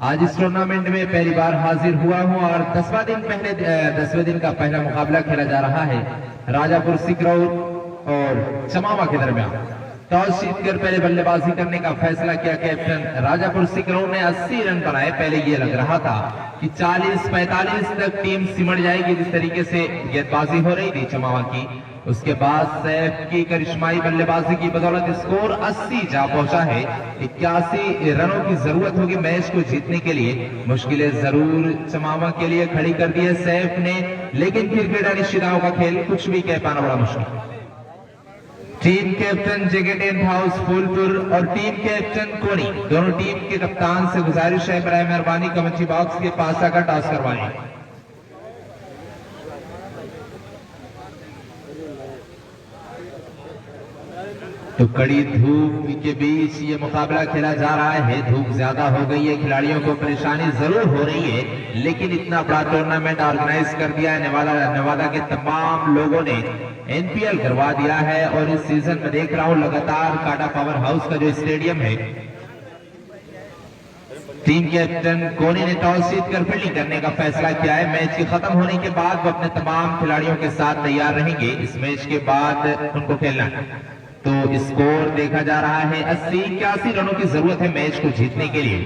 आज इस टूर्नामेंट में पहली बार हाजिर हुआ हूं और 10वें दिन का पहला मुकाबला खेला जा रहा है राजापुर सिकरौर और चमावा के दरमियान। टॉस जीतकर पहले बल्लेबाजी करने का फैसला किया कैप्टन राजापुर सिकरौर ने 80 रन बनाए। पहले ये लग रहा था कि 40-45 तक टीम सिमट जाएगी, जिस तरीके से गेंदबाजी हो रही थी चमावा की। उसके बाद सैफ की करिश्माई बल्लेबाजी की बदौलत स्कोर 80 जा पहुंचा है। 81 रनों की जरूरत होगी मैच को जीतने के लिए। मुश्किलें जरूर चमावा के लिए खड़ी कर दी है सैफ ने, लेकिन क्रिकेट अनिश्चितताओं का खेल, कुछ भी कह पाना बड़ा मुश्किल। टीम कैप्टन जेके टेंट हाउस फूलपुर और टीम कैप्टन कोनी, दोनों टीम के कप्तान से गुजारिश है बराए मेहरबानी कमेंट्री बॉक्स के पास आकर टॉस करवाएं। तो कड़ी धूप के बीच ये मुकाबला खेला जा रहा है। धूप ज्यादा हो गई है, खिलाड़ियों को परेशानी जरूर हो रही है, लेकिन इतना बड़ा टूर्नामेंट ऑर्गेनाइज कर दिया है नवादा के तमाम लोगों ने, एनपीएल करवा दिया है। और इस सीजन में देख रहा हूं लगातार काटा पावर हाउस का जो स्टेडियम है, टीम कैप्टन कोनी ने टॉस जीतकर फील्डिंग करने का फैसला किया है। मैच के खत्म होने के बाद वो अपने तमाम खिलाड़ियों के साथ तैयार रहेंगे। इस मैच के बाद उनको खेलना है। तो स्कोर देखा जा रहा है 80-81 रनों की जरूरत है मैच को जीतने के लिए।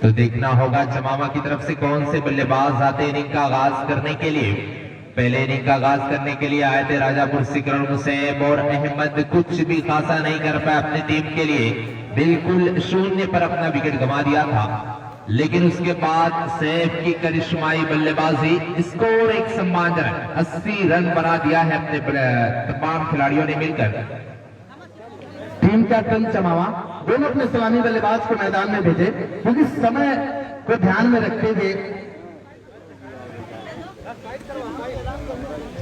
तो देखना होगा चमावा की तरफ से कौन से बल्लेबाज आते हैं इनिंग का आगाज करने के लिए। पहले इनिंग का आगाज करने के लिए आए थे राजापुर सिकरौर मुसैब और अहमद, कुछ भी खासा नहीं कर पाए अपनी टीम के लिए, बिल्कुल शून्य पर अपना विकेट गंवा दिया था। लेकिन उसके बाद सैफ की करिश्माई बल्लेबाजी, स्कोर एक सम्मानजनक 80 रन बना दिया है अपने तमाम खिलाड़ियों ने मिलकर। टीम कैप्टन चमावा दोनों अपने सलामी बल्लेबाज को मैदान में भेजे, क्योंकि समय को ध्यान में रखते हुए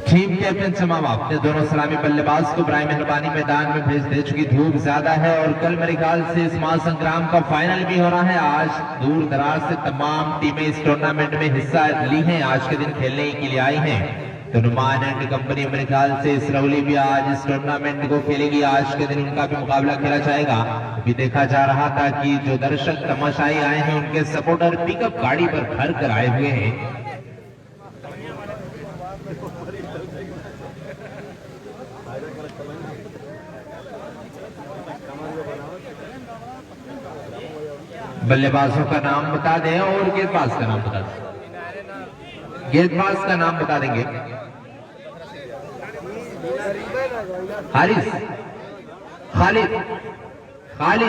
टीम कैप्टन चमावा अपने दोनों सलामी बल्लेबाज को बराए मेहरबानी मैदान में भेज दे चुकी। धूप ज्यादा है और कल मेरे ख्याल से इस महासंग्राम का फाइनल भी हो रहा है। आज दूर दराज से तमाम टीमें इस टूर्नामेंट में हिस्सा ली हैं, आज के दिन खेलने के लिए आई हैं। तो नुमान एंड कंपनी मेरे ख्याल से इसरौली भी आज इस टूर्नामेंट को खेलेगी। आज के दिन उनका भी मुकाबला खेला जाएगा। अभी देखा जा रहा था कि जो दर्शक तमाशाई आए हैं उनके सपोर्टर पिकअप गाड़ी पर भर कर आए हुए हैं। बल्लेबाजों का नाम बता दें और गेंदबाज का नाम बता दें। गेंदबाज का नाम बता देंगे हारिस, खालिद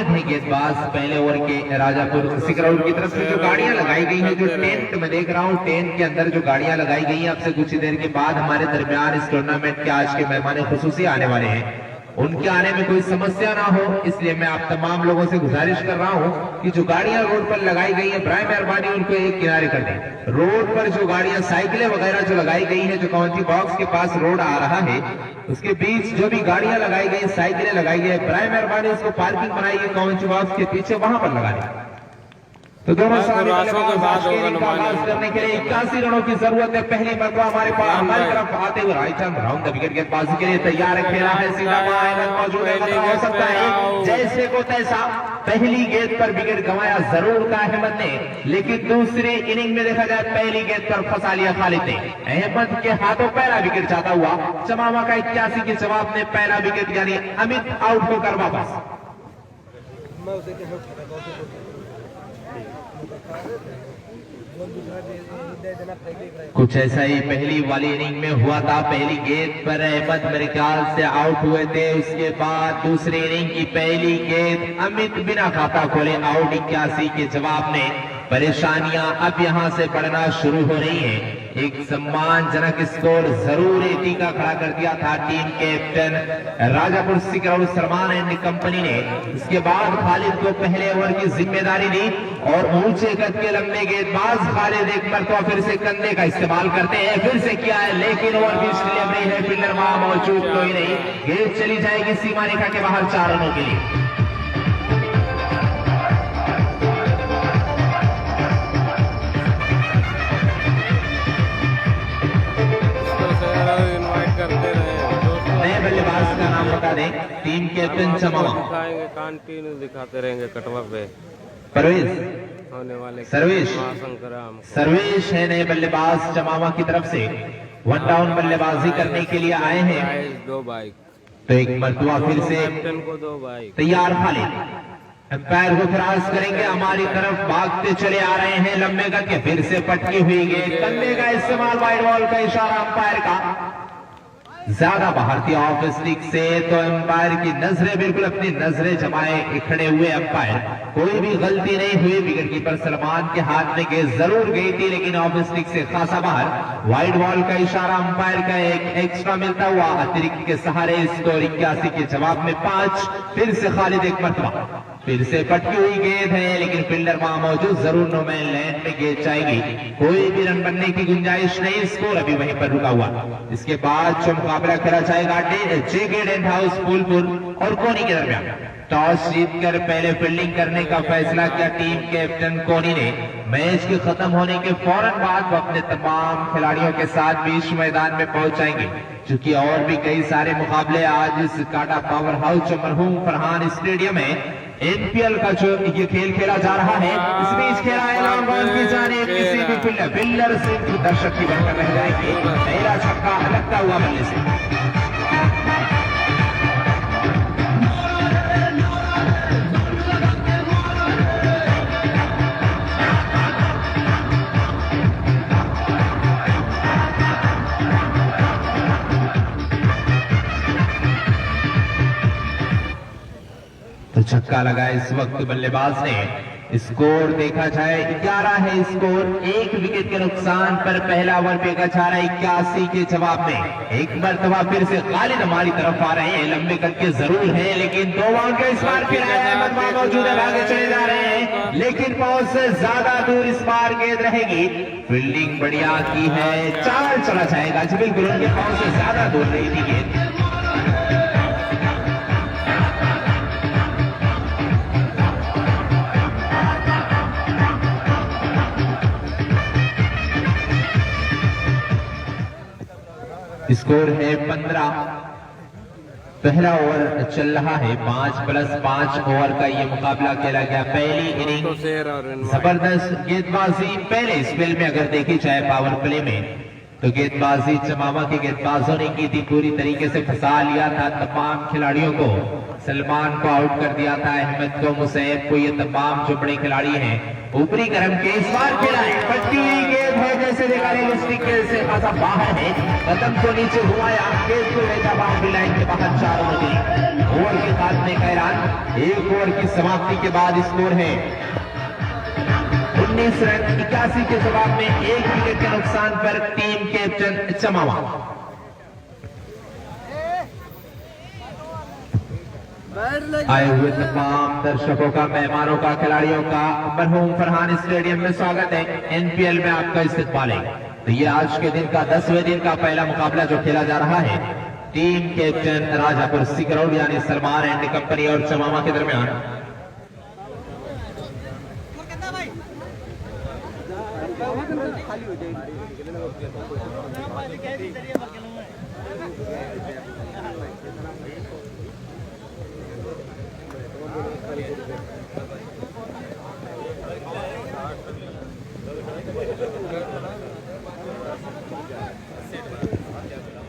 है गेंदबाज। पहले ओवर के राजापुर सिकरौर की तरफ से जो गाड़ियां लगाई गई हैं, जो टेंट में देख रहा हूं, टेंट के अंदर जो गाड़ियां लगाई गई हैं, अब से कुछ ही देर के बाद हमारे दरमियान इस टूर्नामेंट के आज के मेहमान खुसूसी आने वाले हैं। उनके आने में कोई समस्या ना हो, इसलिए मैं आप तमाम लोगों से गुजारिश कर रहा हूं कि जो गाड़ियां रोड पर लगाई गई हैं, बराए मेहरबानी उनको एक किनारे कर दें। रोड पर जो गाड़ियां, साइकिलें वगैरह जो लगाई गई हैं, जो कमेंट्री बॉक्स के पास रोड आ रहा है उसके बीच जो भी गाड़ियां लगाई गई, साइकिलें लगाई गई, बराए मेहरबानी उसको पार्किंग बनाई है कमेंट्री बॉक्स के पीछे, वहां पर लगा दें। तो दोनों करने के लिए 81 रनों की जरूरत है। पहली मरतबा हमारे पास हमारी तरफ आते हुए right hand round the wicket गेंदबाजी के लिए तैयार है। खेला है सीधा मौजूद है, हो सकता है जैसे को तैसा पहली गेंद पर विकेट गंवाया जरूर था अहमद ने, लेकिन दूसरी इनिंग में देखा जाए पहली गेंद पर फंसा लिया खालिद ने। अहमद के हाथों पहला विकेट जाता हुआ चमामा का 81 के जवाब में पहला विकेट यानी अमित आउट होकर वापस। कुछ ऐसा ही पहली वाली इनिंग में हुआ था। पहली गेंद पर अहमद मेरे ख्याल से आउट हुए थे, उसके बाद दूसरी इनिंग की पहली गेंद अमित बिना खाता खोले आउट 81 के जवाब में। परेशानियां अब यहां से बढ़ना शुरू हो रही हैं। एक सम्मानजनक स्कोर जरूर एटी का खड़ा कर दिया था team captain Rajapur Sikraul Salman and company ने। इसके बाद खालिद को पहले ओवर की जिम्मेदारी दी और ऊंचे कद के लंबे गेंदबाज खालिद एक मरतबा फिर से कंधे का इस्तेमाल करते हैं, फिर से किया है, लेकिन ओवर की डिलीवरी है, फील्डर वहां मौजूद कोई नहीं। गेंद चली जाएगी सीमा रेखा के बाहर 4 रनों के लिए। नए बल्लेबाज का नाम बता दें। टीम कैप्टन चमामा दिखाएंगे, कंटिन्यू दिखाते रहेंगे कटवा पे परवेज होने वाले सर्वेश महासंग्राम को। सर्वेश है नए बल्लेबाज चमामा की तरफ से। 1 डाउन बल्लेबाजी करने के लिए आए हैं। 2 बाइक तो एक मरतबा फिर से कैप्टन को 2 बाइक। तैयार खालिद अंपायर को क्रॉस करेंगे, हमारी तरफ भागते चले आ रहे हैं लंबे गति के, फिर से पटकी हुई गेंद, कंधे का इस्तेमाल, वाइड बॉल का इशारा अंपायर का। ज्यादा बाहर थी ऑफ स्टिक से, तो अंपायर की नजरें बिल्कुल अपनी नजरें जमाए खड़े हुए अंपायर। कोई भी गलती नहीं हुई। विकेट कीपर सलमान के हाथ में गेंद जरूर गई थी, लेकिन ऑफ स्टिक से खासा बाहर। वाइड बॉल का इशारा अंपायर का एक एक्स्ट्रा मिलता हुआ अतिरिक्त के सहारे स्कोर 81 के जवाब में 5। फिर से खालिद एक मरतबा, फिर से पटकी हुई गेंद है, लेकिन फील्डर वहां मौजूद, जरूर नो मैन लैंड में गेंद जाएगी, कोई भी रन बनने की गुंजाइश नहीं। स्कोर अभी वहीं पर रुका हुआ। इसके बाद जो मुकाबला खेला जाएगा जेके डेंट हाउस फूलपुर और कोनी के दरमियान। टॉस जीतकर पहले फील्डिंग करने का फैसला किया टीम कैप्टन कोनी ने। मैच के खत्म होने के फौरन बाद वो अपने तमाम खिलाड़ियों के साथ बीच मैदान में पहुंच जाएंगे, क्योंकि और भी कई सारे मुकाबले आज इस काटा पावर हाउस जो मरहूम फरहान स्टेडियम में एनपीएल का जो ये खेल खेला जा रहा है। इस बीच खेला है लॉन्ग बॉल की जानिब, किसी भी फील्डर सिर्फ दर्शक की बनकर रह जाएंगे। पहला छक्का लगता हुआ बल्ले से। तो छक्का लगा इस वक्त बल्लेबाज ने। स्कोर देखा जाए 11 है स्कोर, 1 विकेट के नुकसान पर पहला ओवर फेंका जा रहा है 81 के जवाब में। एक मरतबा फिर से खालिद हमारी तरफ आ रहे हैं, लंबे कद के जरूर है, लेकिन 2 बाउंड का इस बार खिलाया अहमद वहां मौजूद है, भागे चले जा रहे हैं, लेकिन पाउस से ज्यादा दूर इस बार गेंद रहेगी। फील्डिंग बढ़िया की है, 4 चला जाएगा जी, बिल्कुल उनके पाउस से ज्यादा दूर रही थी गेंद। स्कोर है 15। पहला ओवर चल रहा है, 5+5 ओवर का ये मुकाबला खेला गया। पहली इनिंग जबरदस्त गेंदबाजी पहले स्पेल में अगर देखी जाए पावर प्ले में, तो गेंदबाजी चमामा के गेंदबाजों ने की थी, पूरी तरीके से फंसा लिया था तमाम खिलाड़ियों को। सलमान को आउट कर दिया था, अहमद को, मुसैब को, ये तमाम जो बड़े खिलाड़ी हैं ऊपरी क्रम के। इस बार खेला है, पट्टी हुई गेंद है, जैसे देखा रियलिस्टिक से खासा बाहर है, कदम को नीचे घुमाया, गेंद को लेता बाउंड्री लाइन के बाहर 4 रन के ओवर के खात्मे का ऐलान। 1 ओवर की समाप्ति के बाद स्कोर है 19 रन 81 के जवाब में 1 विकेट के नुकसान पर टीम कैप्टन चमामा। आए हुए तमाम दर्शकों का, मेहमानों का, खिलाड़ियों का मरहूम फरहान स्टेडियम में स्वागत है। एनपीएल में आपका इस्तेमाल है। तो ये आज के दिन का 10वें दिन का पहला मुकाबला जो खेला जा रहा है टीम कैप्टन राजापुर सिकरौल यानी सलमान एंड कंपनी और चमामा के दरमियान।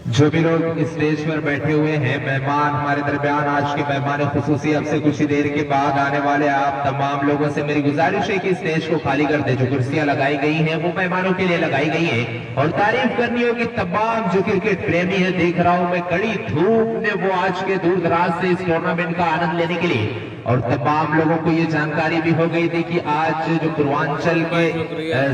जो भी लोग स्टेज पर बैठे हुए हैं मेहमान हमारे दरमियान आज के मेहमान खुसूसी अब से कुछ ही देर के बाद आने वाले आप तमाम लोगों से मेरी गुजारिश है कि स्टेज को खाली कर दे। जो कुर्सियां लगाई गई हैं वो मेहमानों के लिए लगाई गई है और तारीफ करनी होगी तमाम जो क्रिकेट प्रेमी है। देख रहा हूं मैं कड़ी धूप में वो आज के दूर दराज से इस टूर्नामेंट का आनंद लेने के लिए, और तमाम लोगों को ये जानकारी भी हो गई थी कि आज जो पूर्वांचल के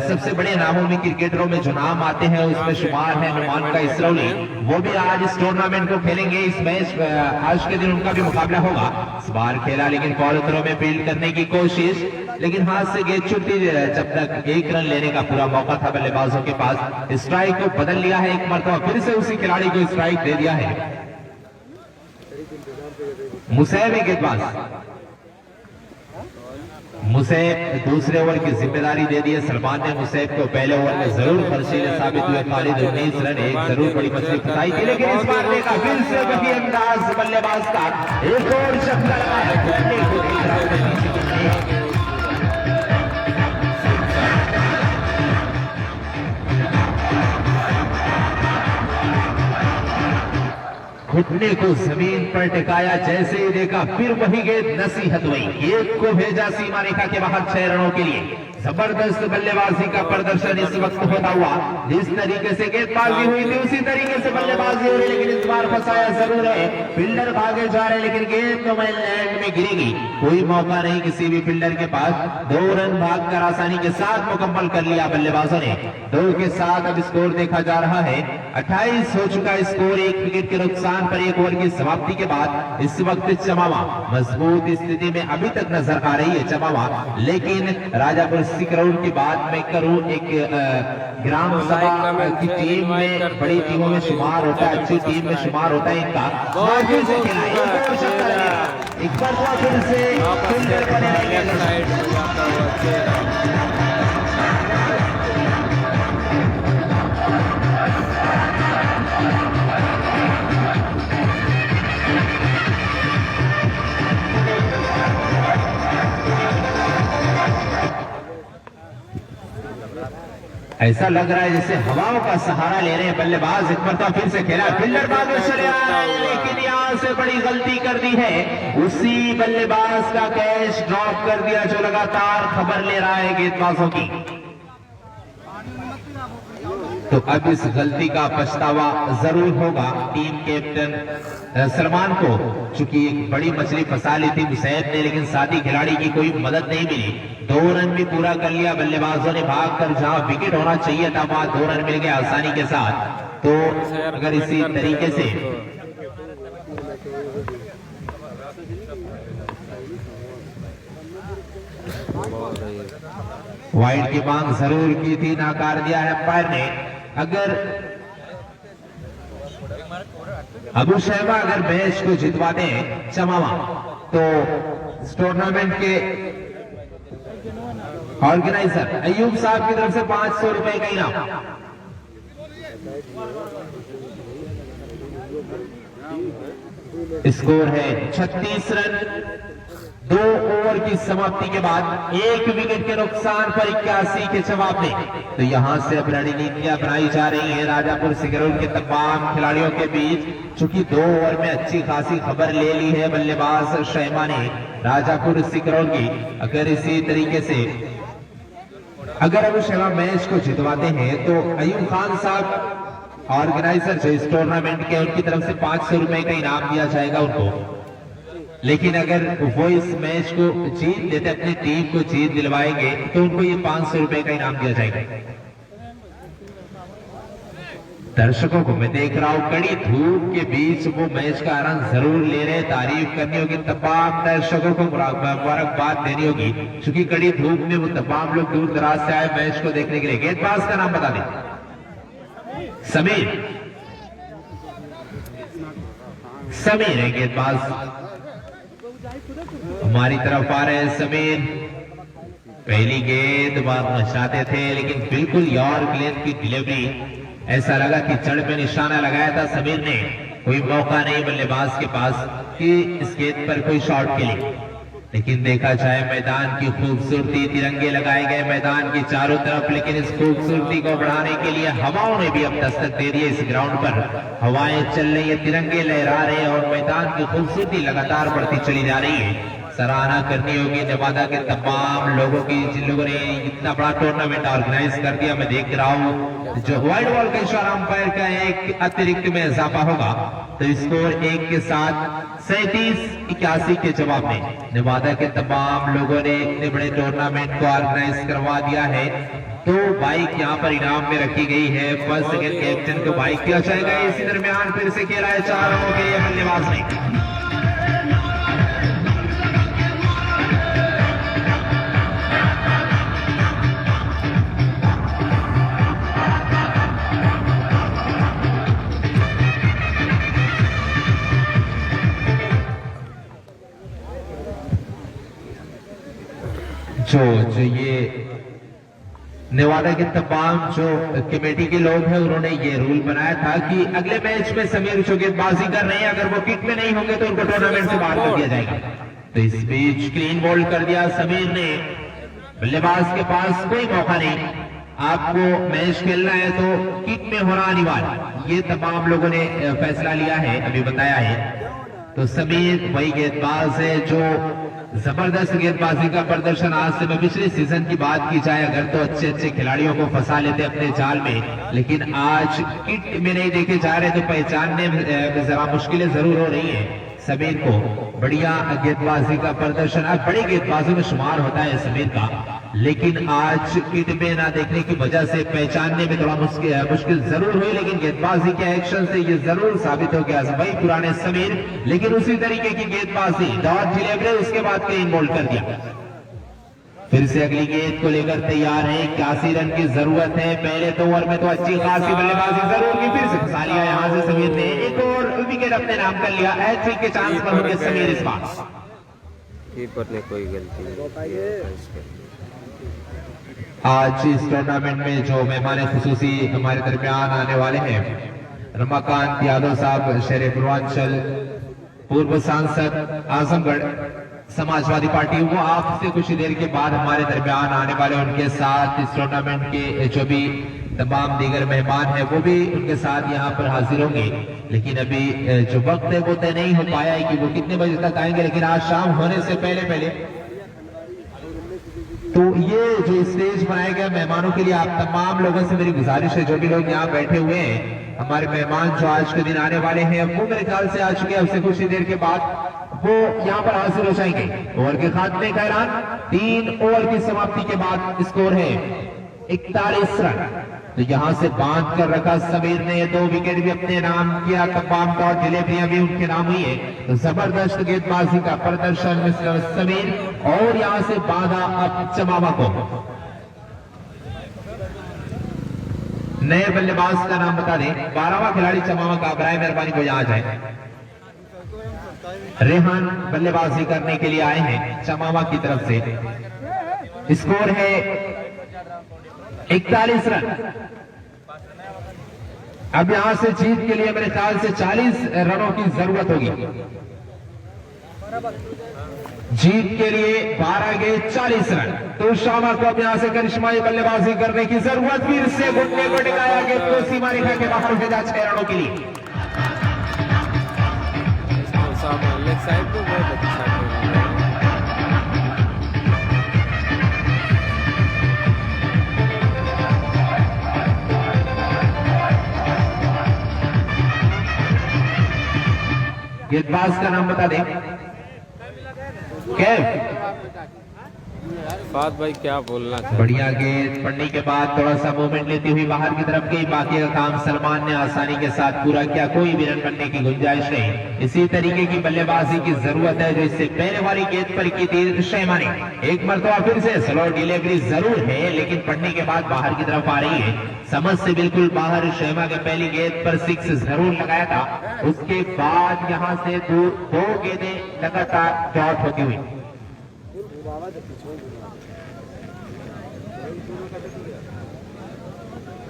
सबसे बड़े नामों में क्रिकेटरों में जो नाम आते हैं उसमें शुमार है नुमान का इसरौली, वो भी आज इस टूर्नामेंट को खेलेंगे। इस मैच आज के दिन उनका भी मुकाबला होगा। इस बार खेला लेकिन फॉलो थ्रो में फील्ड करने की कोशिश, लेकिन हाथ से गेंद छूटी जब तक 1 रन लेने का पूरा मौका था बल्लेबाजों के पास। स्ट्राइक को बदल लिया है, एक मरतबा फिर से उसी खिलाड़ी को स्ट्राइक दे दिया है। मुसैब गेंदबाज मुसैब दूसरे ओवर की जिम्मेदारी दे दी है सलमान ने। मुसैब को पहले ओवर में जरूर फर्शीले साबित हुए। खालिद 19 रन एक जरूर बड़ी मछली फंसाई थी, लेकिन इस बार देखा फिर से वही अंदाज बल्लेबाज का, एक और छक्का लगाया। घुटने को जमीन पर टिकाया, जैसे ही देखा फिर वही गेंद नसीहत हुई। एक को भेजा सीमा रेखा के बाहर 6 रनों के लिए। जबरदस्त बल्लेबाजी का प्रदर्शन इस वक्त होता हुआ। जिस तरीके से गेंदबाजी हुई थी उसी तरीके से बल्लेबाजी हो रही, लेकिन इस बार फंसाया जरूर है। फील्डर भागे जा रहे लेकिन गेंद तो लैंड में गिरेगी। कोई मौका नहीं किसी भी फील्डर के पास। 2 रन भागकर आसानी के साथ मुकम्मल कर लिया बल्लेबाजों ने। 2 के साथ अब स्कोर देखा जा रहा है 28 हो चुका स्कोर। 1 विकेट के नुकसान पर 1 ओवर की समाप्ति के बाद इस वक्त चमावा मजबूत स्थिति में अभी तक नजर आ रही है चमावा, लेकिन राजापुर सिकरौल की बात मैं करूं, एक ग्राम सभा की टीम में बड़ी टीमों में शुमार होता है, अच्छी टीम में शुमार होता है इनका। एक बार फिर से फील्डर बने ऐसा लग रहा है जैसे हवाओं का सहारा ले रहे हैं बल्लेबाज। एक मरतबा फिर से खेला, फील्डर बाहर चले आ रहा है, लेकिन यहां से बड़ी गलती कर दी है। उसी बल्लेबाज का कैच ड्रॉप कर दिया जो लगातार खबर ले रहा है गेंदबाजों की। तो अब इस गलती का पछतावा जरूर होगा टीम कैप्टन सलमान को, चूंकि एक बड़ी मछली फंसा ली थी मुसैब ने, लेकिन साथी खिलाड़ी की कोई मदद नहीं मिली। 2 रन भी पूरा कर लिया बल्लेबाजों ने, भागकर जहां विकेट होना चाहिए था वहां 2 रन मिल गए आसानी के साथ। तो अगर इसी तरीके से वाइड की मांग जरूर की थी, नाकार दिया है अंपायर ने। अगर अबू शहबा अगर मैच को जितवा दें चमावा, तो इस टूर्नामेंट के ऑर्गेनाइजर अयूब साहब की तरफ से 500 रुपए का इनाम। स्कोर है 36 रन। 2 ओवर की समाप्ति के बाद 1 विकेट के नुकसान पर 81 के जवाब में। तो यहां से अब रणनीतियां बनाई जा रही है राजापुर सिकरौल के तमाम खिलाड़ियों के बीच। चूंकि 2 ओवर में अच्छी खासी खबर ले ली है बल्लेबाज शैमा ने राजापुर सिकरौल की। अगर इसी तरीके से अगर अबू शैमा मैच को जितवाते हैं तो अयूब खान साहब ऑर्गेनाइजर जो इस टूर्नामेंट के, उनकी तरफ से 500 रुपए का इनाम दिया जाएगा उनको। लेकिन अगर वो इस मैच को जीत लेते, अपनी टीम को जीत दिलवाएंगे, तो उनको ये 500 रुपए का इनाम दिया जाएगा। दर्शकों को मैं देख रहा हूं कड़ी धूप के बीच वो मैच का आनंद जरूर ले रहे हैं। तारीफ करनी होगी तमाम दर्शकों को, मुबारकबाद देनी होगी, क्योंकि कड़ी धूप में वो तमाम लोग दूर दराज से आए मैच को देखने के लिए। गेंदबाज का नाम बता दें। समीर है गेंदबाज, हमारी तरफ आ रहे हैं समीर। पहली गेंद चाहते थे, लेकिन बिल्कुल यॉर्क लेंथ की डिलीवरी, ऐसा लगा कि जड़ पे निशाना लगाया था समीर ने। कोई मौका नहीं बल्लेबाज के पास कि इस गेंद पर कोई शॉट के लिए। लेकिन देखा जाए मैदान की खूबसूरती, तिरंगे लगाए गए मैदान के चारों तरफ, लेकिन इस खूबसूरती को बढ़ाने के लिए हवाओं ने भी अब दस्तक दे दी है। इस ग्राउंड पर हवाएं चल रही है, तिरंगे लहरा रहे हैं और मैदान की खूबसूरती लगातार बढ़ती चली जा रही है। सराहना करनी होगी नेवादा के तमाम लोगों की, जिन लोगों ने इतना बड़ा टूर्नामेंट ऑर्गेनाइज कर दिया। मैं देख रहा हूँ जो वाइड बॉल का इशारा अंपायर का एक अतिरिक्त में इजाफा होगा, तो स्कोर 1 के साथ 37-81 के जवाब में नेवादा के तमाम लोगों ने इतने बड़े टूर्नामेंट को ऑर्गेनाइज करवा दिया है। तो बाइक यहाँ पर इनाम में रखी गई है। फर्स्ट सेकंड कैप्टन को बाइक दिया जाएगा। इसी दरमियान फिर से खेला है 4 रनों के लिए बल्लेबाज ने। जो ये नेवादा के तमाम जो कमेटी के लोग हैं, उन्होंने ये रूल बनाया था कि अगले मैच में समीर जो गेंदबाजी कर रहे हैं, अगर वो किट में नहीं होंगे तो उनको टूर्नामेंट से बाहर कर दिया जाएगा। तो इस बीच क्लीन बोल्ड कर दिया समीर ने। बल्लेबाज के पास कोई मौका नहीं, आपको मैच खेलना है तो किट में होना अनिवार्य। ये तमाम लोगों ने फैसला लिया है, अभी बताया है। तो समीर वही गेंदबाज है जो जबरदस्त गेंदबाजी का प्रदर्शन आज से, मैं पिछले सीजन की बात की जाए अगर तो अच्छे अच्छे खिलाड़ियों को फंसा लेते अपने जाल में, लेकिन आज किट में नहीं देखे जा रहे तो पहचानने में जरा मुश्किलें जरूर हो रही है। समीर को बढ़िया गेंदबाजी का प्रदर्शन, अब बड़े गेंदबाजों में शुमार होता है समीर का, लेकिन आज किट में ना देखने की वजह से पहचानने में थोड़ा मुश्किल जरूर हुई, लेकिन गेंदबाजी के एक्शन से ये जरूर साबित हो गया वही पुराने समीर। लेकिन उसी तरीके की गेंदबाजी डॉट डिलीवरी, उसके बाद कहीं बोल्ड कर दिया। फिर से अगली गेंद को लेकर तैयार है। 81 रन की जरूरत है। पहले 2 ओवर में तो अच्छी खासी बल्लेबाजी जरूर की, फिर से फंसा लिया यहां से समीर ने। एक और विकेट अपने नाम कर लिया। हैट्रिक के चांस पर होंगे समीर इस बार। कीपर ने कोई गलती नहीं। आज इस टूर्नामेंट में जो मेहमान खुसूसी हमारे दरमियान आने वाले हैं, रमाकांत यादव साहब, शहर पूर्वांचल, पूर्व सांसद आजमगढ़ समाजवादी पार्टी, वो आपसे कुछ ही देर के बाद हमारे दरमियान आने वाले। उनके साथ इस टूर्नामेंट के जो भी तमाम दीगर मेहमान हैं वो भी उनके साथ यहाँ पर हाजिर होंगे। लेकिन अभी जो वक्त है वो तय नहीं हो पाया है कि वो कितने बजे तक आएंगे, लेकिन आज शाम होने से पहले तो ये जो स्टेज बनाया गया मेहमानों के लिए, आप तमाम लोगों से मेरी गुजारिश है, जो भी लोग यहाँ बैठे हुए हैं, हमारे मेहमान जो आज के दिन आने वाले हैं वो मेरे ख्याल से आ चुके हैं। अब से कुछ ही देर के बाद वो यहाँ पर हाजिर हो जाएंगे। ओवर के खात्मे का ऐलान। 3 ओवर की समाप्ति के बाद स्कोर है 41 रन। तो यहाँ से बांध कर रखा समीर ने। 2 विकेट भी अपने नाम किया, तमाम डॉट डिलीवरियां भी उनके नाम हुई है। तो जबरदस्त गेंदबाजी का प्रदर्शन मिस्टर समीर, और यहाँ से बांधा अब चमावा को। नए बल्लेबाज का नाम बता दें। 12वां खिलाड़ी चमावा का, बराए मेहरबानी को यहाँ जाए। रेहान बल्लेबाजी करने के लिए आए हैं चमावा की तरफ से। स्कोर है 41 रन। अब यहां से जीत के लिए मेरे ख्याल से 40 रनों की जरूरत होगी। जीत के लिए 12 के 40 रन। तो शामा को अब यहां से करिश्माई बल्लेबाजी करने की जरूरत। फिर से घुटने को टिकाया गेंद को सीमा रेखा के बाहर भेजा 6 रनों के लिए। लेग साइड पे बहुत अच्छा खेल रहा है। गेंदबाज का नाम बता दें। कैफ फात भाई क्या बोलना चाहिए। बढ़िया गेंद पड़ने के बाद थोड़ा सा मूवमेंट लेती हुई बाहर की तरफ गई। बाकी का काम सलमान ने आसानी के साथ पूरा किया, कोई भी रन बनने की गुंजाइश नहीं। इसी तरीके की बल्लेबाजी की जरूरत है जो इससे पहले वाली गेंद पर की थी शैमा ने। एक मरतबा फिर से स्लो डिलीवरी जरूर है, लेकिन पड़ने के बाद बाहर की तरफ आ रही है, समझ से बिल्कुल बाहर। शैमा के पहली गेंद पर 6 जरूर लगाया था, उसके बाद यहां से 2 गेंदें लगातार डॉट होती हुई।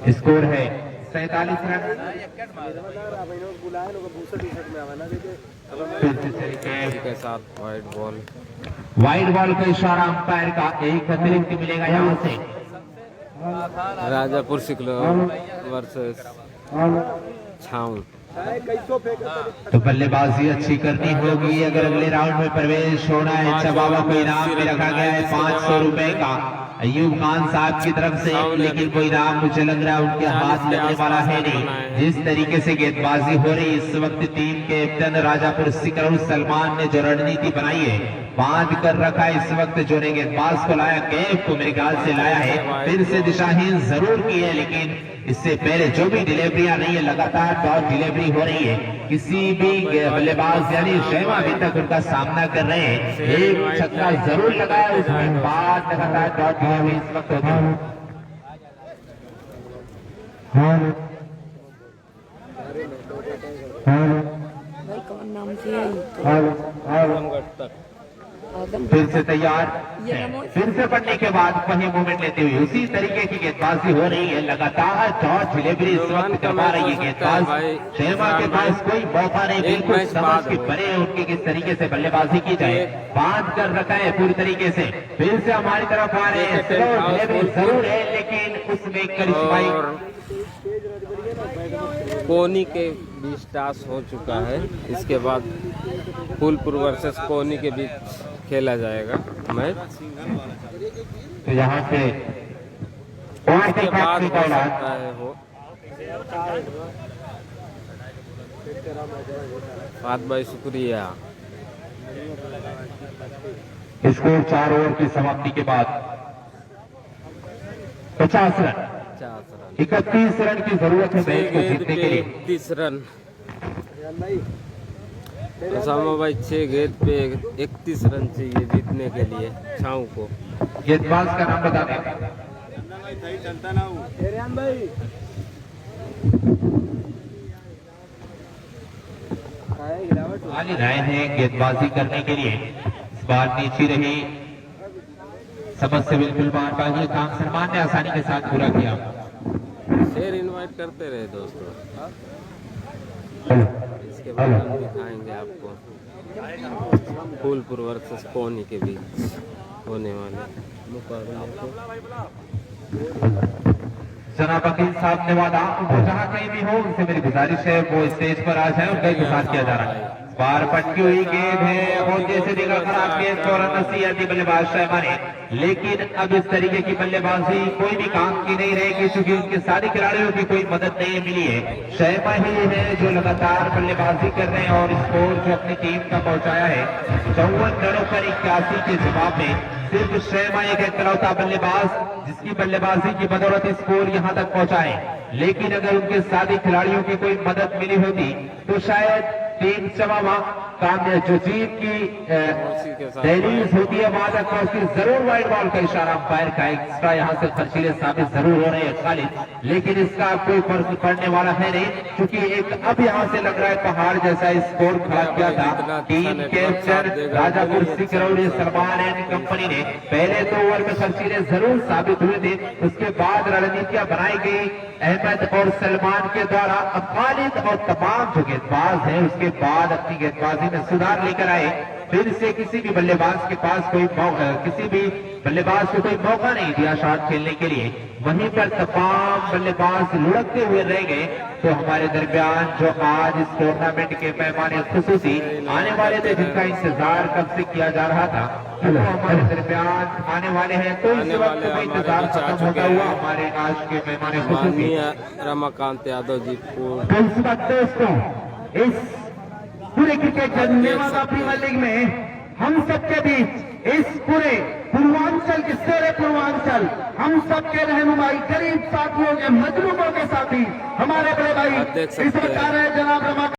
स्कोर है 47 रन। बुलाया लोग भूसा टी-शर्ट में आवा ना देखे के साथ वाइड बॉल। वाइड बॉल का इशारा अंपायर का, एक अतिरिक्त मिलेगा यहाँ से। राजापुर सिकलो वर्सेस छाऊ। तो बल्लेबाजी अच्छी करनी होगी अगर अगले राउंड में प्रवेश होना है। चबावा को इनाम भी रखा गया है 500 रुपए का अयूब खान साहब की तरफ से, लेकिन कोई इनाम मुझे लग रहा है उनके हाथ लगने वाला है नहीं। जिस तरीके से गेंदबाजी हो रही इस वक्त टीम कैप्टन राजापुर सिकरौल सलमान ने जो रणनीति बनाई है, बांध कर रखा है इस वक्त, जो ने गेंदबाज को लाया, कैफ को मेरे ख्याल से लाया है, फिर से दिशाहीन जरूर की है, लेकिन इससे पहले जो भी डिलीवरियां नहीं है लगातार डॉट डिलीवरी हो रही है। किसी भी बल्लेबाज यानी शैमा अभी तक उनका सामना कर रहे हैं। एक छक्का जरूर लगाया, उसके बाद लगातार डॉट डिलीवरी इस वक्त होती है। फिर से तैयार, फिर से पढ़ने के बाद वही मूवमेंट लेते हुए उसी तरीके की गेंदबाजी हो रही है। लगातार डॉट डिलीवरी इस वक्त करवा रही है गेंदबाज शर्मा के पास कोई मौका नहीं, बिल्कुल समझ के परे उनकी किस तरीके से बल्लेबाजी की जाए, बांध कर रखा है पूरी तरीके से। फिर से हमारी तरफ आ रहे हैं, स्लो डिलीवरी जरूर है लेकिन उसमें करिश्माई कोनी के बीच टॉस हो चुका है। इसके बाद फूलपुर वर्सेस कोनी के बीच खेला जाएगा मैच। तो यहाँ से इसके बाद हो सकता है वो बात भाई शुक्रिया। स्कोर 4 ओवर की समाप्ति के बाद 50 रन, 31 रन की जरूरत है मैच को जीतने के लिए। 31 रन ओसामा भाई, 6 गेंद पे 31 रन चाहिए जीतने के लिए छाऊ को। गेंदबाज का नाम बता दें। खाली राय है गेंदबाजी करने के लिए, इस बार नीचे रही, समझ से बिल्कुल बार बार ये काम सलमान ने आसानी के साथ पूरा किया। शेर इनवाइट करते रहे दोस्तों। इसके बाद हम दिखाएंगे आपको फूलपुर वर्सेस कोनी के बीच होने वाले मुकाबले को। जनाब वकील साहब ने वादा, वो जहाँ कहीं भी हो उनसे मेरी गुजारिश है वो स्टेज पर आ जाए, उनका इंतजार किया जा रहा है। बार पटकी हुई गेंद है और जैसे देखा खराब गेंद फौरन नसीहती बल्लेबाज शर्मा ने, लेकिन अब इस तरीके की बल्लेबाजी कोई भी काम की नहीं रहेगी क्योंकि उनके सारे खिलाड़ियों की कोई मदद नहीं मिली है। शर्मा ही है जो लगातार बल्लेबाजी कर रहे हैं और स्कोर जो अपनी टीम का पहुंचाया है 54 रनों पर 81 के जवाब में सिर्फ शर्मा एक इकलौता बल्लेबाज जिसकी बल्लेबाजी की बदौलत स्कोर यहां तक पहुंचा है। लेकिन अगर उनके साथी खिलाड़ियों की कोई मदद मिली होती तो शायद टीम चमावा कामयाब जो जीत की दहलीज होती है वहां तक पहुंचती। जरूर वाइड बॉल का इशारा अंपायर का, एक्स्ट्रा यहां से खर्चीले साबित जरूर हो रहे हैं खालिद, लेकिन इसका कोई फर्क पड़ने वाला है नहीं क्योंकि एक अब यहां से लग रहा है पहाड़ जैसा स्कोर खड़ा किया था team captain Rajapur Sikrauli Salman and company ने। पहले 2 ओवर में खर्चीले जरूर साबित हुए थे, उसके बाद रणनीतियां बनाई गई अहमद और सलमान के द्वारा। अब खालिद और तमाम जो गेंदबाज हैं उसके बाद अपनी गेंदबाजी में सुधार लेकर आए। फिर से किसी भी बल्लेबाज के पास कोई किसी भी बल्लेबाज को कोई मौका नहीं दिया शॉट खेलने के लिए, वहीं पर तमाम बल्लेबाज लुढ़कते हुए रह गए। तो हमारे दरमियान जो आज इस टूर्नामेंट के पैमाने खुसूसी आने वाले थे जिनका इंतजार कब से किया जा रहा था वो हमारे दरमियान आने वाले हैं। तो इस वक्त में इंतजार खत्म होता हुआ हमारे आज के पैमाने खुसूसी रमाकांत यादव जी को इस वक्त दोस्तों इस पूरे क्रिकेट नेवादा प्रीमियर लीग में हम सबके बीच इस पूरे पूर्वांचल के शेरे पूर्वांचल हम सबके रहनुमाई गरीब साथियों के मजलूमों के साथी हमारे बड़े भाई इस प्रकार है जनाब